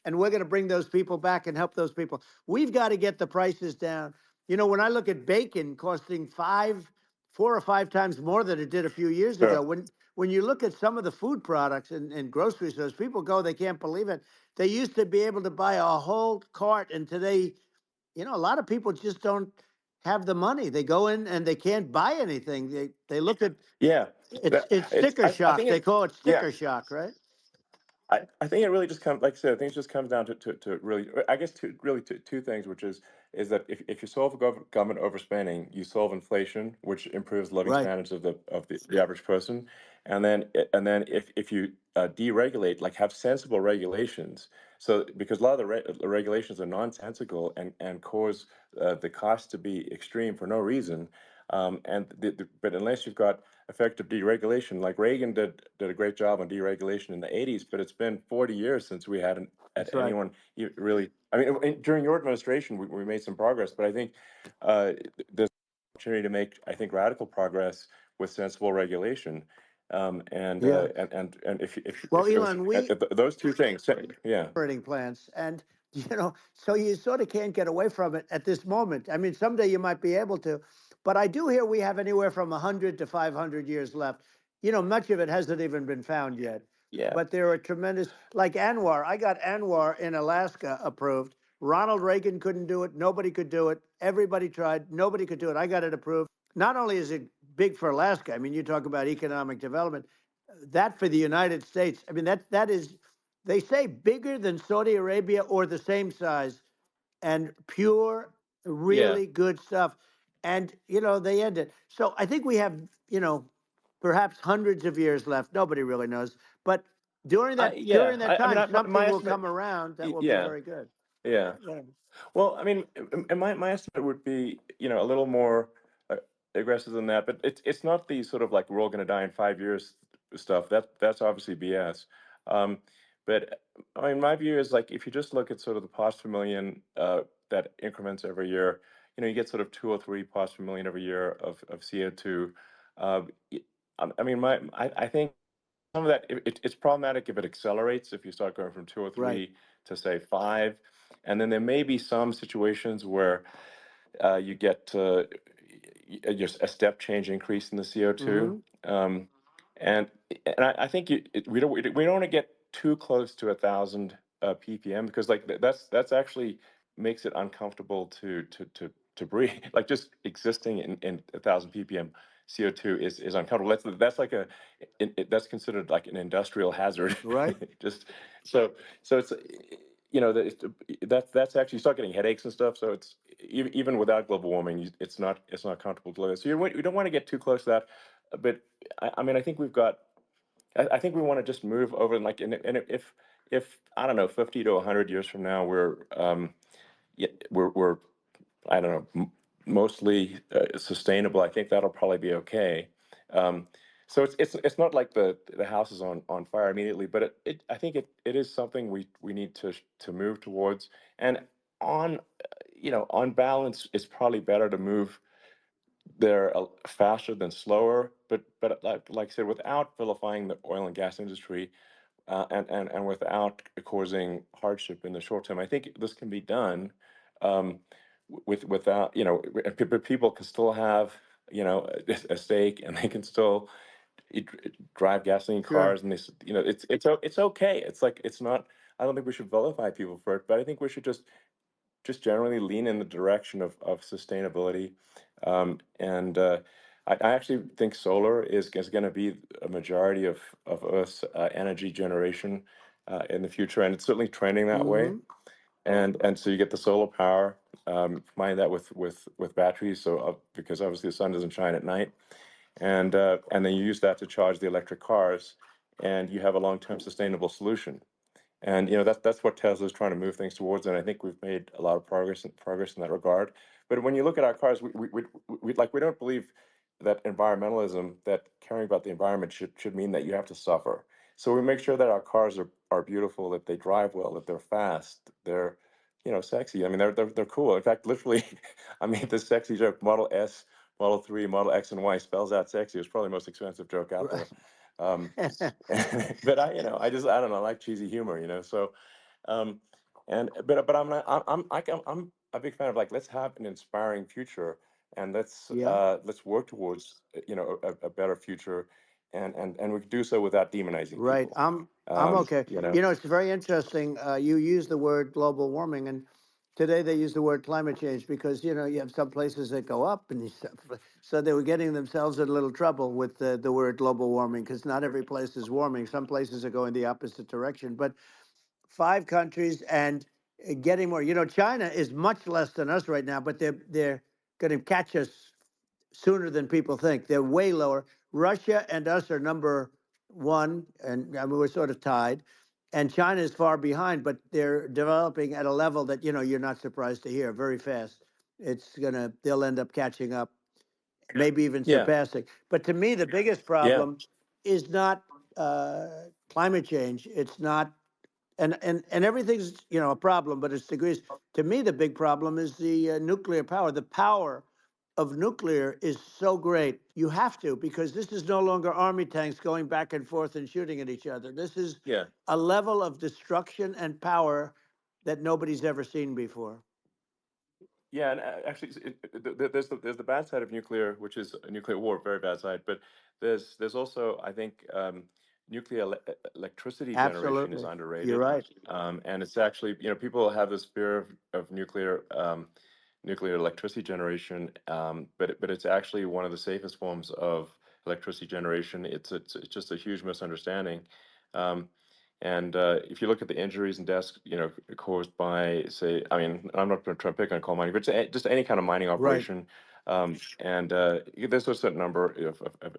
And we're going to bring those people back and help those people. We've got to get the prices down. When I look at bacon costing 4 or 5 times more than it did a few years ago, sure. when you look at some of the food products in grocery stores, people go, they can't believe it. They used to be able to buy a whole cart, and today, a lot of people just don't have the money. They go in and they can't buy anything. They look at Yeah, it's it's. sticker I shock. think They it. call it Yeah. sticker shock, right? I think it really just comes, like I said, I think it just comes down to really, I guess, two things, which is that if you solve government overspending, you solve inflation, which improves living Right. standards of the average person, and then if you deregulate, like have sensible regulations, so because a lot of the regulations are nonsensical and cause the cost to be extreme for no reason, but unless you've got effective deregulation. Like Reagan did a great job on deregulation in the 80s, but it's been 40 years since we had That's right. anyone really. I mean, during your administration, we made some progress, but I think uh, there's an opportunity to make, I think, radical progress with sensible regulation. And Yeah. Well, Elon, if those two things, yeah, operating plants, and so you sort of can't get away from it at this moment. I mean, someday you might be able to, but I do hear we have anywhere from 100 to 500 years left. Much of it hasn't even been found yet. yeah, But there are tremendous, like Anwar. I got Anwar in Alaska approved. Ronald Reagan couldn't do it. Nobody could do it. Everybody tried. Nobody could do it. I got it approved. Not only is it big for Alaska, I mean, you talk about economic development, that for the United States, I mean, that is they say bigger than Saudi Arabia or the same size, and pure, Yeah. really good stuff. And they end it. So I think we have perhaps hundreds of years left. Nobody really knows, but during that I mean, time, my something will estimate. come around that will be Yeah. very good. Yeah. Yeah. Well, I mean, my estimate would be, a little more uh, aggressive than that, but it's not the sort of like we're all going to die in 5 years stuff. That's obviously BS. Um, but I mean, my view is like if you just look at sort of the parts per million that increments every year, you get sort of 2 or 3 parts per million every year of CO2. Uh, y- I mean, I think some of that it's problematic if it accelerates, if you start going from 2 or Right. 3 to say 5, and then there may be some situations where you get just a step change increase in the CO2. Hmm. And I think we don't want to get too close to 1,000 ppm, because like that's actually makes it uncomfortable to breathe. Like just existing in 1,000 ppm CO2 is uncomfortable. That's like that's considered like an industrial hazard. Right. Just so it's that's actually, you start getting headaches and stuff. So it's even without global warming, it's not comfortable to live with. So you don't want to get too close to that. But I mean, I think we've got. I think we want to just move over, and like, and if I don't know, 50 to 100 years from now, we're I don't know, mostly sustainable. I think that'll probably be okay. Um, so it's not like the house is on fire immediately, but I think it is something we need to move towards. And on on balance, it's probably better to move there faster than slower. But like I said, without vilifying the oil and gas industry, and without causing hardship in the short term. I think this can be done um, without, but people can still have, a stake, and they can still drive gasoline Sure. cars, and it's okay. It's like it's not. I don't think we should vilify people for it, but I think we should just generally lean in the direction of sustainability. And I actually think solar is going to be a majority of Earth's energy generation in the future, and it's certainly trending that way. Hmm. And so you get the solar power, combine that with batteries, so because obviously the sun doesn't shine at night, and then you use that to charge the electric cars, and you have a long-term sustainable solution. And that's what Tesla's trying to move things towards, and I think we've made a lot of progress in that regard. But when you look at our cars, we don't believe that environmentalism, that caring about the environment should mean that you have to suffer. So we make sure that our cars are beautiful, that they drive well, that they're fast, they're sexy. I mean, they're cool. In fact, literally, I made this sexy joke: Model S, Model 3, Model X, and Y spells out sexy. It's probably the most expensive joke out Right. there. Um, but I don't know, I like cheesy humor, so, um, but I'm not, I'm a big fan of like, let's have an inspiring future, and Yeah. let's work towards, a better future, and we can do so without demonizing Right. people. I'm okay. You know, It's very interesting. You use the word global warming, and today they use the word climate change because you have some places that go up, and so they were getting themselves in a little trouble with the word global warming because not every place is warming. Some places are going the opposite direction. But 5 countries and getting more. China is much less than us right now, but they're going to catch us sooner than people think. They're way lower. Russia and us are number one, and I mean, we're sort of tied. And China is far behind, but they're developing at a level that you're not surprised to hear very fast. They'll end up catching up, maybe even yeah, surpassing. But to me, the biggest yeah, problem is not climate change. It's not, and everything's a problem, but it's degrees. To me, the big problem is the nuclear power. The power of nuclear is so great. You have to, because this is no longer army tanks going back and forth and shooting at each other. This is yeah. a level of destruction and power that nobody's ever seen before. Yeah, and actually, there's the bad side of nuclear, which is a nuclear war, very bad side. But there's also, I think, nuclear electricity generation is Absolutely, you're underrated, right. and it's actually, people have this fear of nuclear electricity generation, but it's actually one of the safest forms of electricity generation. It's just a huge misunderstanding. Um, And if you look at the injuries and deaths, caused by, say, I mean, I'm not going to try to pick on coal mining, but just any kind of mining Right. operation, and there's a certain number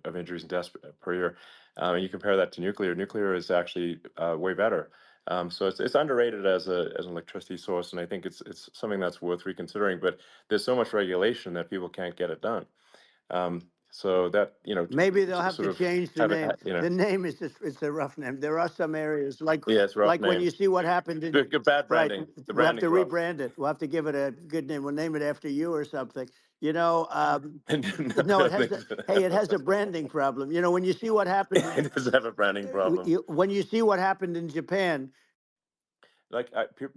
of injuries and deaths per year. And you compare that to nuclear. Nuclear is actually way better. So it's underrated as an electricity source, and I think it's something that's worth reconsidering. But there's so much regulation that people can't get it done. So that Maybe they'll have sort to of change the have it, name. The name is just, it's a rough name. There are some areas yeah, it's a rough when name. you see what happened in, Good bad right, branding. The we'll have to branding's rough. rebrand it. We'll have to give it a good name. We'll name it after you or something. You know, No, no, it I has think a, hey, it has a branding problem. You know, when you see what happened in, it does have a branding problem. when you see what happened in Japan, Like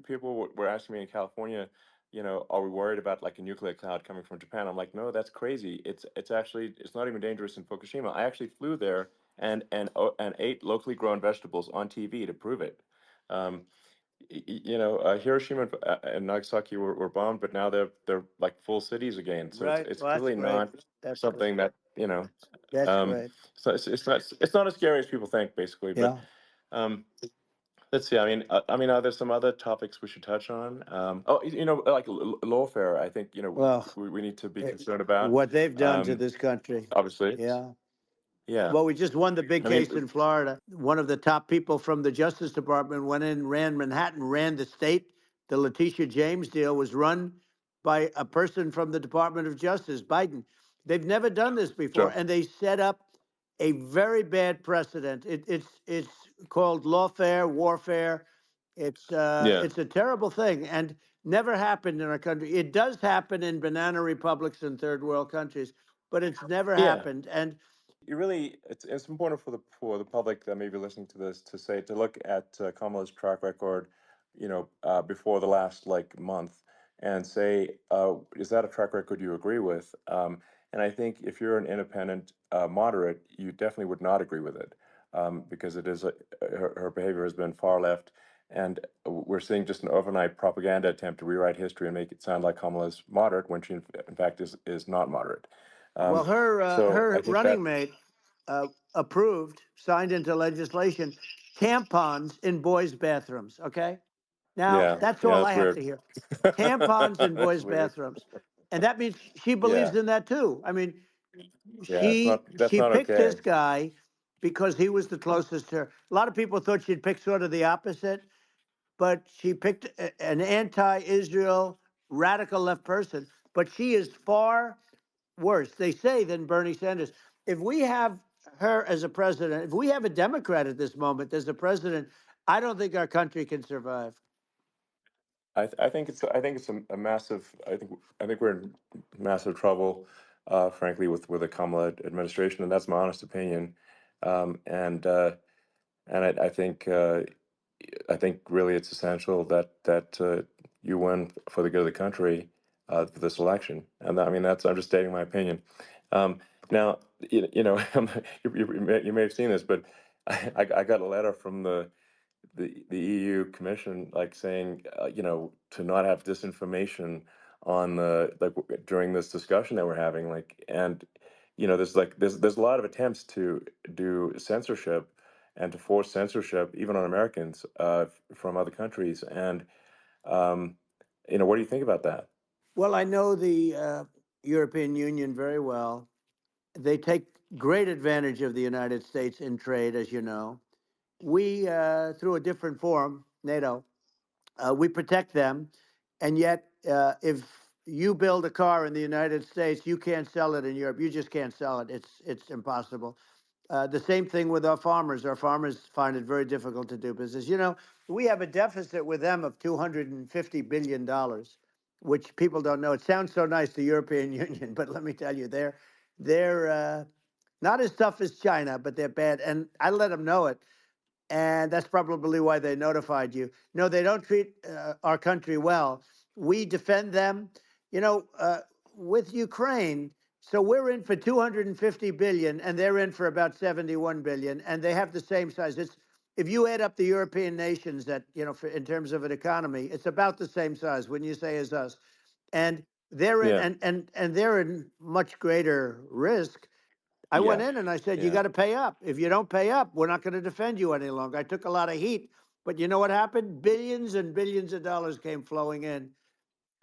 people were asking me in California, are we worried about like a nuclear cloud coming from Japan? I'm like, no, that's crazy. It's actually it's not even dangerous in Fukushima. I actually flew there and ate locally grown vegetables on TV to prove it. Um, Hiroshima and Nagasaki were bombed, but now they're like full cities again. So right? it's Well, that's clearly great. not That's great. something that That's Um, great. so it's not as scary as people think, basically. But Yeah. um, let's see. I mean, are there some other topics we should touch on? Oh, like lawfare. I think Well, we need to be concerned about. what they've done to Um, this country. obviously, Yeah. yeah. Well, we just won the big I mean, case in Florida. One of the top people from the Justice Department went in, ran Manhattan, ran the state. The Letitia James deal was run by a person from the Department of Justice, Biden. They've never done this before, sure. and they set up a very bad precedent. It's called lawfare, warfare. Yeah, It's a terrible thing, and never happened in our country. It does happen in banana republics and third world countries, but it's never yeah. happened. And It's important for the public that may be listening to this to look at Kamala's track record, before the last like month, and say, is that a track record you agree with? And I think if you're an independent moderate, you definitely would not agree with it, because it is her behavior has been far left, and we're seeing just an overnight propaganda attempt to rewrite history and make it sound like Kamala's moderate when she in fact is not moderate. well, So I her think that running mate approved, signed into legislation, tampons in boys' bathrooms. Okay, now yeah, that's yeah, all I that's have to weird. hear. Tampons in That's boys' weird. bathrooms, and that means she Yeah, believes in that too. I mean, yeah, that's she not picked okay. this guy because he was the closest to her. A lot of people thought she'd pick sort of the opposite, but she picked an anti-Israel radical left person. But she is far worse, they say, than Bernie Sanders. If we have her as a president, if we have a Democrat at this moment as a president, I don't think our country can survive. I think it's a massive. I think we're in massive trouble, frankly, with the Kamala administration, and that's my honest opinion. Um, and uh, and I think really it's essential that you win for the good of the country for this election. And I mean that's I'm just stating my opinion. Now you may have seen this, but I got a letter from the EU Commission like saying to not have disinformation on the during this discussion that we're having, and there's a lot of attempts to do censorship and to force censorship even on Americans from other countries, and um, what do you think about that? Well, I know the European Union very well. They take great advantage of the United States in trade, as you know. We, through a different forum, NATO, we protect them. And yet, if you build a car in the United States, you can't sell it in Europe. You just can't sell it. It's impossible. The same thing with our farmers. Our farmers find it very difficult to do business. You know, we have a deficit with them of $250 billion, which people don't know. It sounds so nice, the European Union, but let me tell you, they're not as tough as China, but they're bad. And I let them know it, and that's probably why they notified you. No, they don't treat our country well. We defend them, you know, with Ukraine. So we're in for 250 billion, and they're in for about 71 billion, and they have the same size. It's if you add up the European nations that in terms of an economy, it's about the same size. Wouldn't you say as us? And they're in, Yeah, and they're in much greater risk. I went Yeah, in and I said, you yeah, got to pay up. If you don't pay up, we're not going to defend you any longer. I took a lot of heat, but you know what happened? Billions and billions of dollars came flowing in.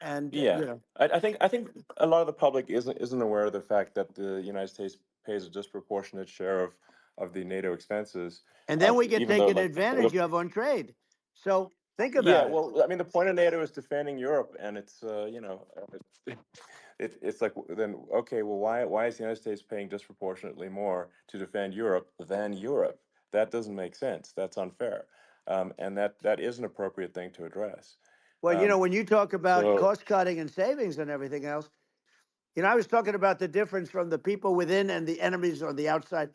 And, yeah. I think a lot of the public isn't aware of the fact that the United States pays a disproportionate share of the NATO expenses. and then we get Even though taken like advantage of on trade. So think yeah, about it. well, I mean, the point of NATO is defending Europe, and it's it's like then okay, well, why is the United States paying disproportionately more to defend Europe than Europe? That doesn't make sense. That's unfair, and that is an appropriate thing to address. Well, Um, when you talk about so cost cutting and savings and everything else, I was talking about the difference from the people within and the enemies on the outside.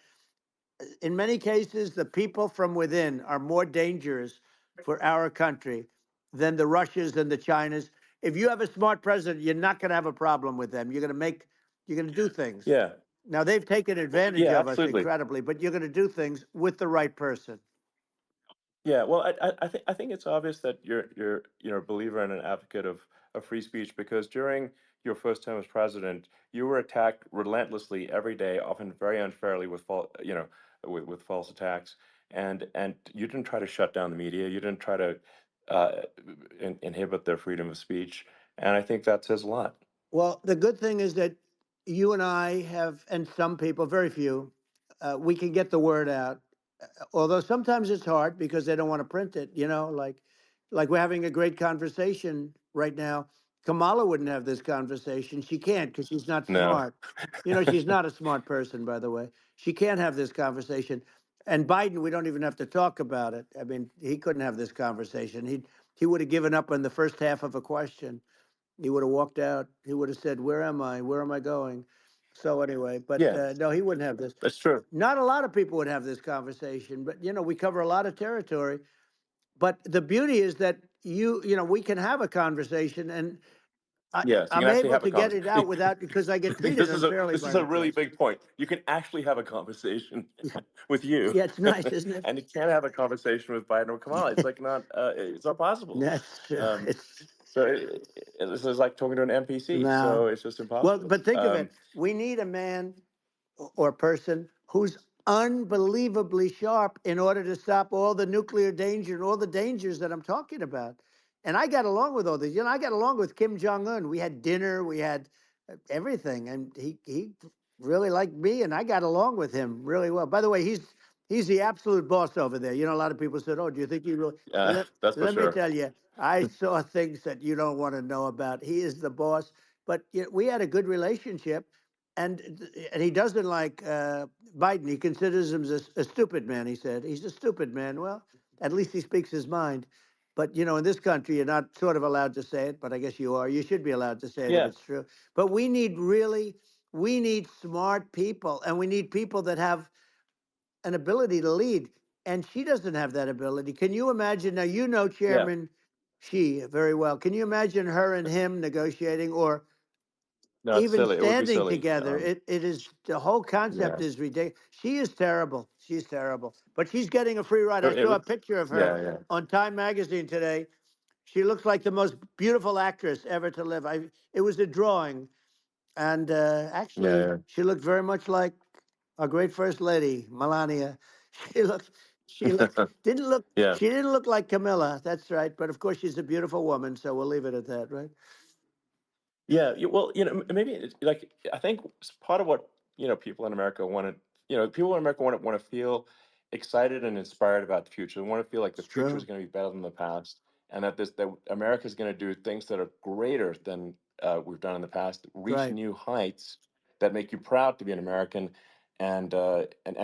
In many cases, the people from within are more dangerous for our country than the Russias and the Chinas. If you have a smart president, you're not going to have a problem with them. You're going to do things. yeah, Now they've taken advantage yeah, of us absolutely. incredibly, but you're going to do things with the right person. Yeah, well, I think it's obvious that you're a believer and an advocate of free speech because during your first term as president, you were attacked relentlessly every day, often very unfairly with with false attacks, and you didn't try to shut down the media, you didn't try to uh, inhibit their freedom of speech, and I think that says a lot. Well, the good thing is that you and I have, and some people, very few, we can get the word out. Although sometimes it's hard because they don't want to print it. Like we're having a great conversation right now. Kamala wouldn't have this conversation. She can't because she's not No, smart. She's not a smart person, by the way. She can't have this conversation. And Biden, we don't even have to talk about it. I mean, he couldn't have this conversation. He would have given up on the first half of a question. He would have walked out. He would have said, "Where am I? Where am I going?" So anyway, but yeah, no, he wouldn't have this. that's true. Not a lot of people would have this conversation, but we cover a lot of territory. But the beauty is that we can have a conversation, and Yes, you can I'm actually able have a to get it out conversation. without because I get treated This is a unfairly this by is a the really press. big point. You can actually have a conversation with you, Yeah, it's nice, isn't it? and you can't have a conversation with Biden or Kamala. It's like it's not possible. That's true. Um, so this is like talking to an NPC. No. So it's just Well, impossible. but think of it. We need a man or person who's unbelievably sharp in order to stop all the nuclear danger and all the dangers that I'm talking about. And I got along with all these. I got along with Kim Jong Un. We had dinner, we had everything, and he really liked me, and I got along with him really well. By the way, he's the absolute boss over there. A lot of people said, "Oh, do you think he really?" That's for Let me sure. tell you, I saw things that you don't want to know about. He is the boss. But we had a good relationship, and he doesn't like Biden. He considers him a stupid man. He said he's a stupid man. Well, at least he speaks his mind. But in this country, you're not sort of allowed to say it, but I guess you are. You should be allowed to say it if Yeah, it's true. But we need smart people, and we need people that have an ability to lead. And she doesn't have that ability. Can you imagine? Now, yeah. Chairman Xi very well. Can you imagine her and him negotiating or No, it's even silly. It would be standing silly. together? It is the whole Yeah. concept is ridiculous. She is terrible. She's terrible. But she's getting a free ride. I It saw a would. picture of her Yeah, yeah, on Time Magazine today. She looks like the most beautiful actress ever to live. It was a drawing, and actually, yeah, she looked very much like our great first lady, Melania. She looked, yeah. didn't look, Yeah. she didn't look like Camilla. That's right. But of course, she's a beautiful woman, so we'll leave it at that, right? Yeah, well, maybe like I think part of what people in America want to, people in America want to feel excited and inspired about the future. They want to feel like the It's future is true. going to be better than the past, and that America is going to do things that are greater than we've done in the past, reach Right. new heights that make you proud to be an American, and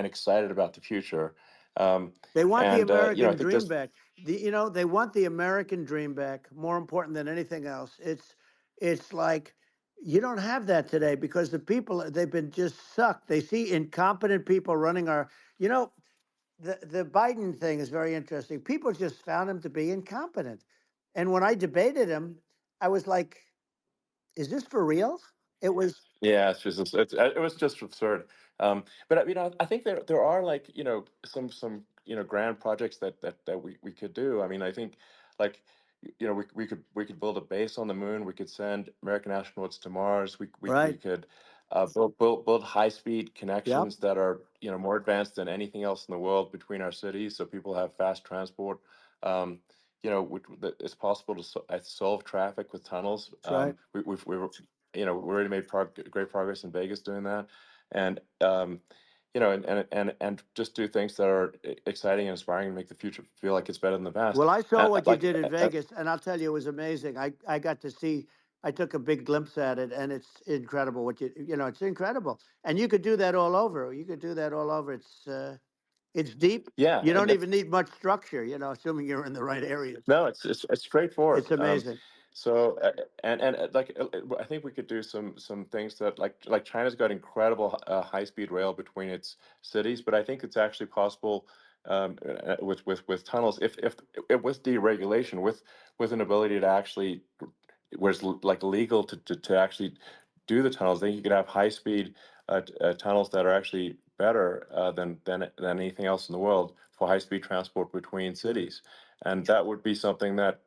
excited about the future. Um, They want the and I American think dream this, back. They want the American dream back. More important than anything else. It's like you don't have that today because the people they've been just sucked. They see incompetent people running our. You know, the Biden thing is very interesting. People just found him to be incompetent, and when I debated him, I was like, "Is this for real?" It was yeah, it was just absurd. But I think there are like some grand projects that we could do. I mean, I think like we could build a base on the moon. We could send American astronauts to Mars. We right. could build high-speed Yep. connections that are, more advanced than anything else in the world between our cities, so people have fast transport. Um, that it's possible to solve traffic with tunnels. That's right. We already made great progress in Vegas doing that, and and just do things that are exciting and inspiring and make the future feel like it's better than the past. Well, I saw And what you did in Vegas, and I'll tell you, it was amazing. I got to see. I took a big glimpse at it, and it's incredible. It's incredible, and you could do that all over. You could do that all over. It's deep. yeah, You and don't even need much structure. Assuming you're in the right areas. no, it's straightforward. It's amazing. So I think we could do some things that like China's got incredible high speed rail between its cities, but I think it's actually possible with tunnels if with deregulation with an ability to actually where it's like legal to actually do the tunnels. Then you could have high speed tunnels that are actually better than anything else in the world for high speed transport between Yeah. cities, and that would be something that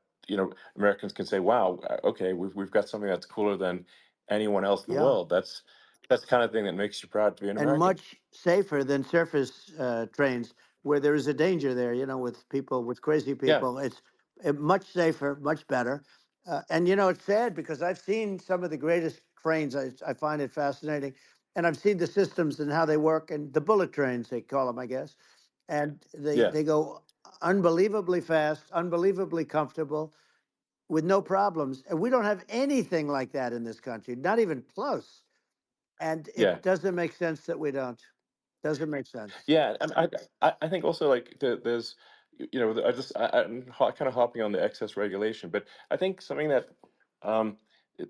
Americans can say, "Wow, okay, we've got something that's cooler than anyone else in the Yeah. world." That's the kind of thing that makes you proud to be an And American. much safer than surface trains, where there is a danger there. With people, with crazy Yeah, people, it's much safer, much better. And it's sad because I've seen some of the greatest trains. I find it fascinating, and I've seen the systems and how they work, and the bullet trains they call them, I guess. And they yeah, they go unbelievably fast, unbelievably comfortable, with no problems. And we don't have anything like that in this country, not even close. And yeah. it doesn't make sense that we don't. Doesn't make sense. Yeah, and I think also like there's I'm kind of hopping on the excess regulation, but I think something that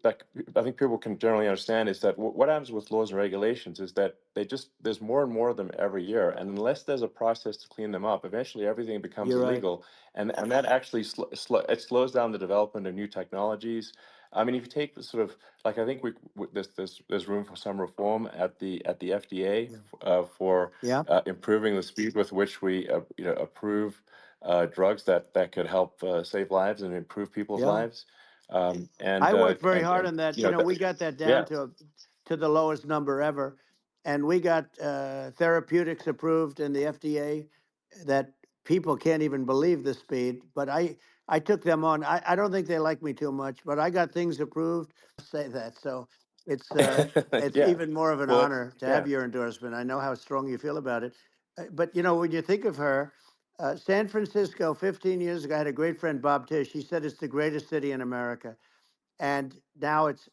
like I think people can generally understand is that what happens with laws and regulations is that there's more and more of them every year, and unless there's a process to clean them up, eventually everything becomes You're right. illegal, and that actually it slows down the development of new technologies. I mean, if you take the sort of like I think there's room for some reform at the FDA Yeah. for Yeah. improving the speed with which we approve drugs that could help save lives and improve people's Yeah. lives. Um, and I uh, worked very and hard and on that. you know We got that down yeah, to the lowest number ever, and we got therapeutics approved in the FDA that people can't even believe the speed. But I took them on. I don't think they like me too much, but I got things approved. Say that. So it's yeah. even more of an Well, honor to yeah, have your endorsement. I know how strong you feel about it. But when you think of her, San Francisco, 15 years ago, I had a great friend, Bob Tish. He said it's the greatest city in America, and now it's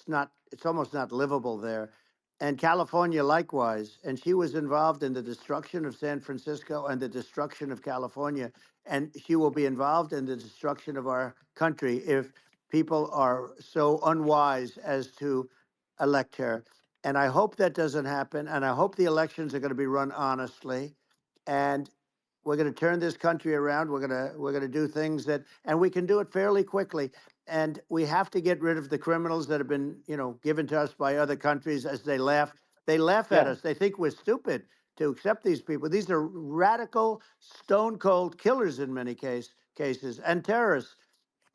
not. It's almost not livable there. And California likewise. And she was involved in the destruction of San Francisco and the destruction of California. And she will be involved in the destruction of our country if people are so unwise as to elect her. And I hope that doesn't happen. And I hope the elections are going to be run honestly. And we're going to turn this country around. We're going to do things and we can do it fairly quickly. And we have to get rid of the criminals that have been, given to us by other countries as they laugh. They laugh at yeah, us. They think we're stupid to accept these people. These are radical, stone cold killers in many cases and terrorists.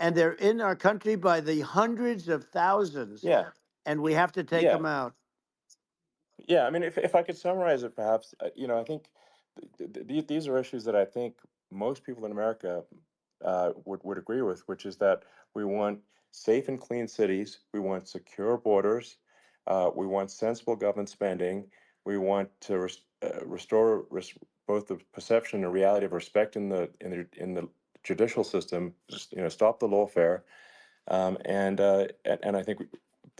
And they're in our country by the hundreds of thousands. yeah, And we have to take yeah. them out. Yeah, I mean, if I could summarize it, perhaps, I think these are issues that I think most people in America would agree with, which is that we want safe and clean cities, we want secure borders, we want sensible government spending, we want to restore both the perception and reality of respect in the judicial system, just stop the lawfare, and I think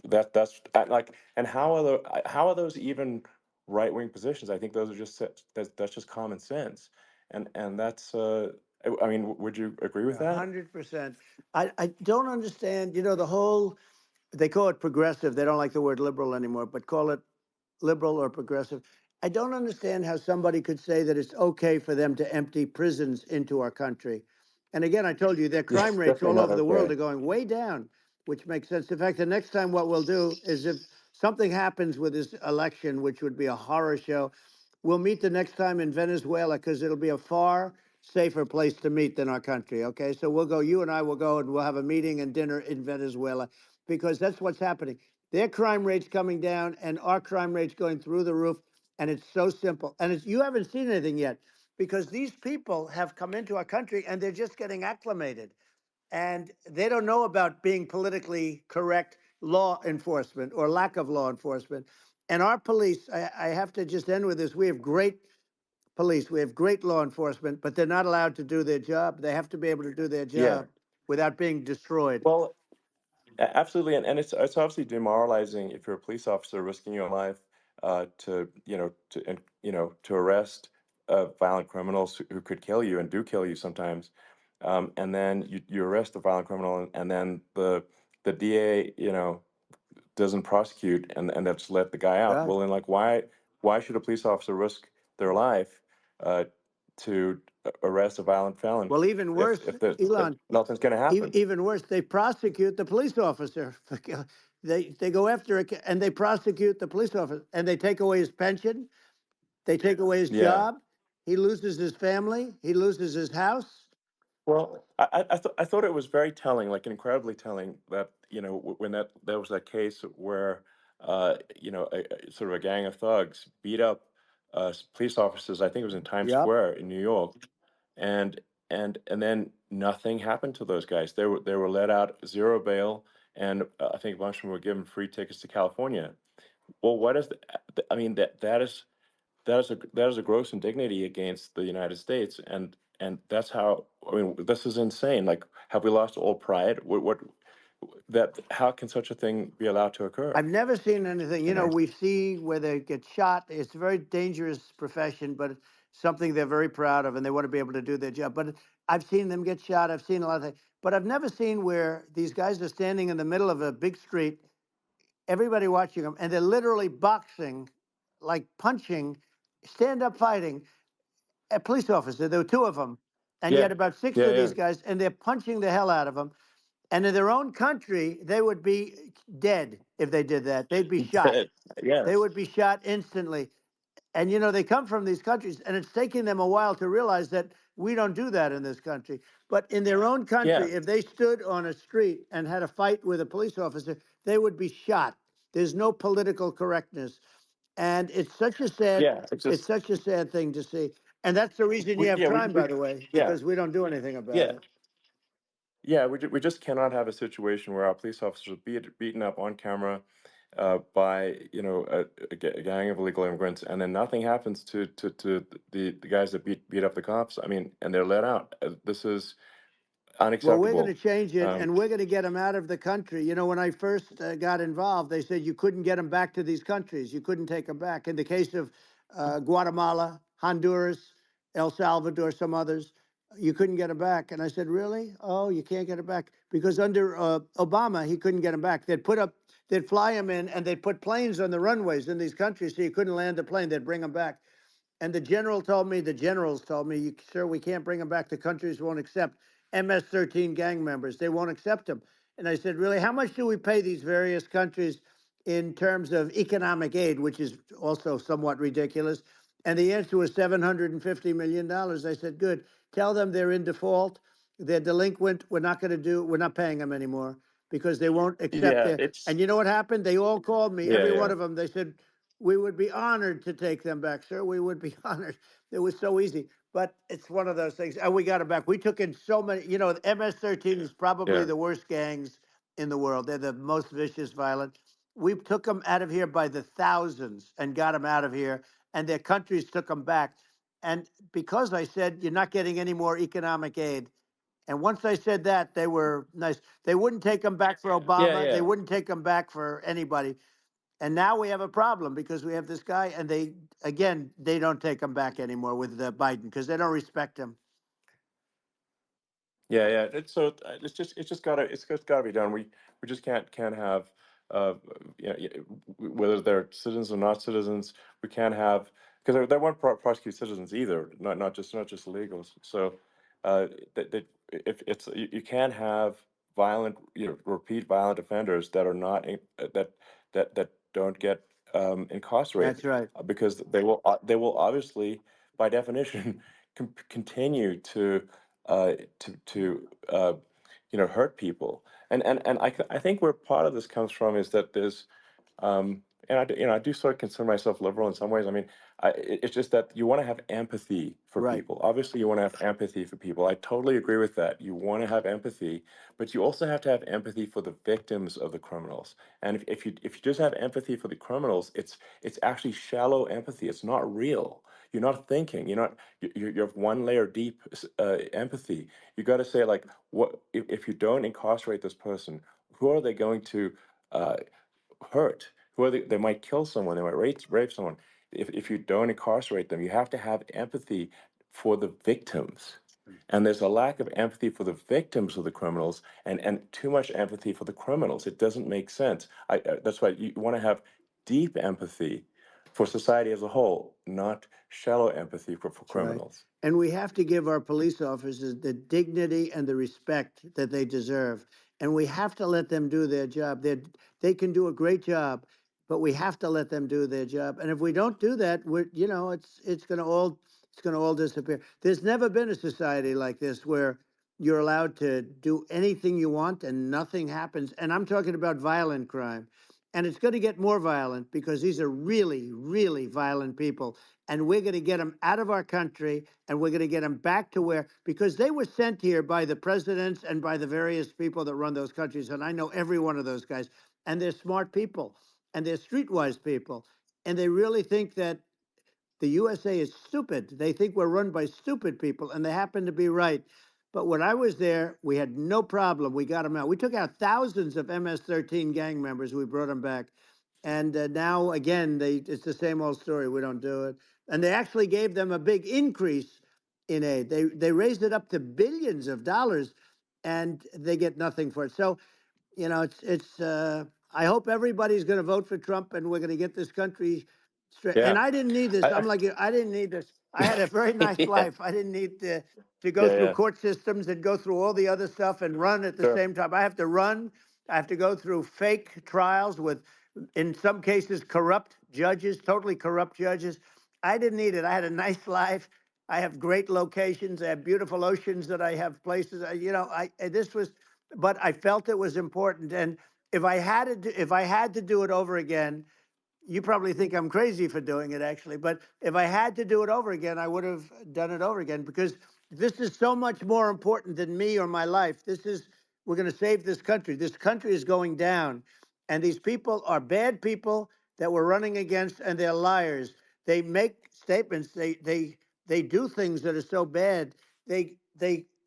that's like, and how are those even right wing positions? I think those are that's just common sense, and that's I mean, would you agree with that? 100%. I don't understand, the whole, they call it progressive. They don't like the word liberal anymore, but call it liberal or progressive. I don't understand how somebody could say that it's okay for them to empty prisons into our country. And again, I told you their Yeah, crime rates definitely all not over the world okay. are going way down, which makes sense. In fact, the next time what we'll do is if something happens with this election, which would be a horror show, we'll meet the next time in Venezuela because it'll be a far safer place to meet than our country. Okay. So we'll go, you and I will go and we'll have a meeting and dinner in Venezuela. because that's what's happening. Their crime rate's coming down, and our crime rate's going through the roof. And it's so simple. And you haven't seen anything yet, because these people have come into our country and they're just getting acclimated, and they don't know about being politically correct law enforcement or lack of law enforcement. And our police, I have to just end with this. We have great police. We have great law enforcement, but they're not allowed to do their job. They have to be able to do their Yeah. job without being destroyed. Well, absolutely, and it's obviously demoralizing if you're a police officer risking your life to to arrest violent criminals who could kill you and do kill you sometimes, and then you arrest the violent criminal, and then the DA doesn't prosecute, and that's let the guy out. Yeah. Well, then, like, why should a police officer risk their life uh, to arrest a violent felon Well, even worse, if Elon, nothing's going to happen? even worse, they prosecute the police officer. They go after it and they prosecute the police officer, and they take away his pension. They take away his Yeah. job. He loses his family. He loses his house. Well, I thought it was very telling, like incredibly telling, that when there was that case where sort of a gang of thugs beat up police officers. I think it was in Times Yep. Square in New York, and and then nothing happened to those guys. They were let out, zero bail, and I think a bunch of them were given free tickets to California. Well, what is I mean, that is a gross indignity against the United States, and that's how, I mean, this is insane. Like, have we lost all pride? What that how can such a thing be allowed to occur? I've never seen anything. You know? We see where they get shot. It's a very dangerous profession, but it's something they're very proud of, and they want to be able to do their job. But I've seen them get shot. I've seen a lot of things, but I've never seen where these guys are standing in the middle of a big street, everybody watching them, and they're literally boxing, like punching, stand up fighting a police officer. There were two of them, and you Yeah, had about six yeah, of yeah. these guys, and they're punching the hell out of them. And in their own country, they would be dead if they did that. They'd be shot. They Yes. would be shot instantly. And they come from these countries, and it's taking them a while to realize that we don't do that in this country. But in their own Yeah, country, if they stood on a street and had a fight with a police officer, they would be shot. There's no political correctness. And yeah. it's such a sad thing to see. And that's the reason you We have yeah crime, we by the way, yeah because we don't do anything about yeah it. yeah. We just cannot have a situation where our police officers are beaten up on camera by a gang of illegal immigrants, and then nothing happens to the guys that beat up the cops. I mean, and they're let out. This is Well, we're going to unacceptable. change it, Um, and we're going to get them out of the country. When I first got involved, they said you couldn't get them back to these countries. You couldn't take them back. In the case of Guatemala, Honduras, El Salvador, some others, you couldn't get them back. And I said, really? Oh, you can't get them back? Because under Obama, he couldn't get them back. They'd fly them in, and they'd put planes on the runways in these countries so you couldn't land a plane. They'd bring them back. And the generals told me, sir, we can't bring them back. The countries won't accept MS-13 gang members. They won't accept them. And I said, really, how much do we pay these various countries in terms of economic aid, which is also somewhat ridiculous? And the answer was $750 million. I said, good. Tell them they're in default. They're delinquent. We're not paying them anymore because they won't accept yeah, their. it's And you know what happened? They all called me, yeah, every yeah, one of them. They said, we would be honored to take them back, sir. We would be honored. It was so easy. But it's one of those things. And we got them back. We took in so many, the MS-13 is probably yeah, the worst gangs in the world. They're the most vicious, violent. We took them out of here by the thousands and got them out of here. And their countries took them back. And because I said, you're not getting any more economic aid. And once I said that, they were nice. They wouldn't take them back for yeah, Obama. They yeah. wouldn't take them back for anybody. And now we have a problem because we have this guy, and they don't take him back anymore with Biden because they don't respect him. Yeah, yeah. It's just gotta be done. We just can't have uh whether they're citizens or not citizens. We can't have, because they won't prosecute citizens either. Not just illegals. So that if it's you can't have violent repeat violent offenders that are not that don't get incarcerated, That's right. because they will obviously, by definition, continue to hurt people. I think where part of this comes from is that there's, and I do sort of consider myself liberal in some ways. I mean, it's just that you want to have empathy for Right. people. Obviously, you want to have empathy for people. I totally agree with that. You want to have empathy, but you also have to have empathy for the victims of the criminals. And if you just have empathy for the criminals, it's actually shallow empathy. It's not real. You're not thinking. You're not. You have one layer deep empathy. You got to say like, what if you don't incarcerate this person? Who are they going to? Hurt, who are they might kill someone, they might rape someone. If you don't incarcerate them, you have to have empathy for the victims. And there's a lack of empathy for the victims of the criminals and too much empathy for the criminals. It doesn't make sense. That's why you want to have deep empathy for society as a whole, not shallow empathy for That's right. criminals. And we have to give our police officers the dignity and the respect that they deserve. And we have to let them do their job. They can do a great job, but we have to let them do their job. And if we don't do that, it's going to all disappear. There's never been a society like this where you're allowed to do anything you want and nothing happens. And I'm talking about violent crime. And it's going to get more violent because these are really, really violent people, and we're going to get them out of our country, and we're going to get them back to where, because they were sent here by the presidents and by the various people that run those countries. And I know every one of those guys, and they're smart people, and they're streetwise people. And they really think that the USA is stupid. They think we're run by stupid people, and they happen to be right. But when I was there, we had no problem. We got them out. We took out thousands of MS-13 gang members. We brought them back. And now, again, it's the same old story. We don't do it. And they actually gave them a big increase in aid. They raised it up to billions of dollars, and they get nothing for it. So, I hope everybody's going to vote for Trump, and we're going to get this country straight. Yeah. And I didn't need this. I, I'm I, like you. I didn't need this. I had a very nice yeah. life. I didn't need to go Yeah. through Yeah. court systems and go through all the other stuff and run at the Sure. same time. I have to run. I have to go through fake trials with, in some cases, corrupt judges, totally corrupt judges. I didn't need it. I had a nice life. I have great locations. I have beautiful oceans that I have places. This was, but I felt it was important. And if I had to do it over again, you probably think I'm crazy for doing it, actually. But if I had to do it over again, I would have done it over again, because this is so much more important than me or my life. We're going to save this country. This country is going down. And these people are bad people that we're running against, and they're liars. They make statements. They do things that are so bad. They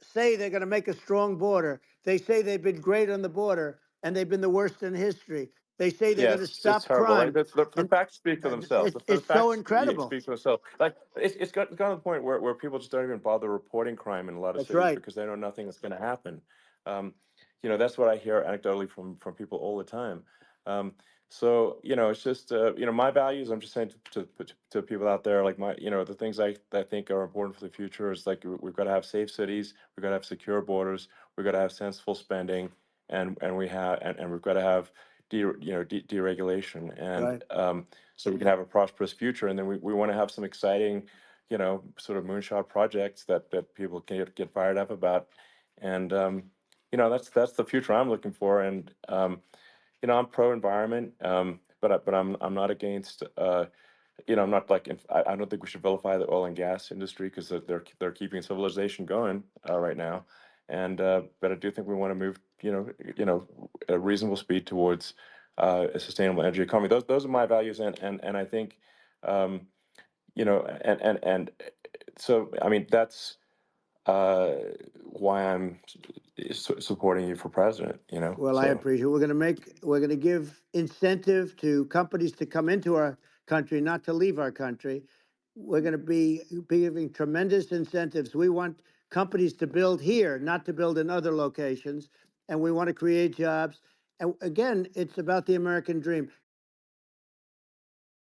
say they're going to make a strong border. They say they've been great on the border, and they've been the worst in history. They say they're Yeah, going to it's stop horrible. Like crime, the and facts speak for themselves. The it's so facts incredible. speak for themselves. Like it's gotten to the point where people just don't even bother reporting crime in a lot of That's cities right. because they know nothing is going to happen. Um, that's what I hear anecdotally from people all the time. So it's just my values. I'm just saying to people out there, like the things I think are important for the future is like we've got to have safe cities, we've got to have secure borders, we've got to have sensible spending, and we've got to have deregulation, and Right. so we can have a prosperous future. And then we want to have some exciting, sort of moonshot projects that people can get fired up about. And that's the future I'm looking for. And I'm pro environment, but I'm not against. I'm not like I don't think we should vilify the oil and gas industry because they're keeping civilization going right now, and but I do think we want to move a reasonable speed towards a sustainable energy economy. Those are my values, and I think um, and so I mean that's uh, why I'm supporting you for president. Well, I So appreciate it. We're going to give incentive to companies to come into our country, not to leave our country. We're going to be giving tremendous incentives. We want companies to build here, not to build in other locations. And we want to create jobs. And again, it's about the American dream.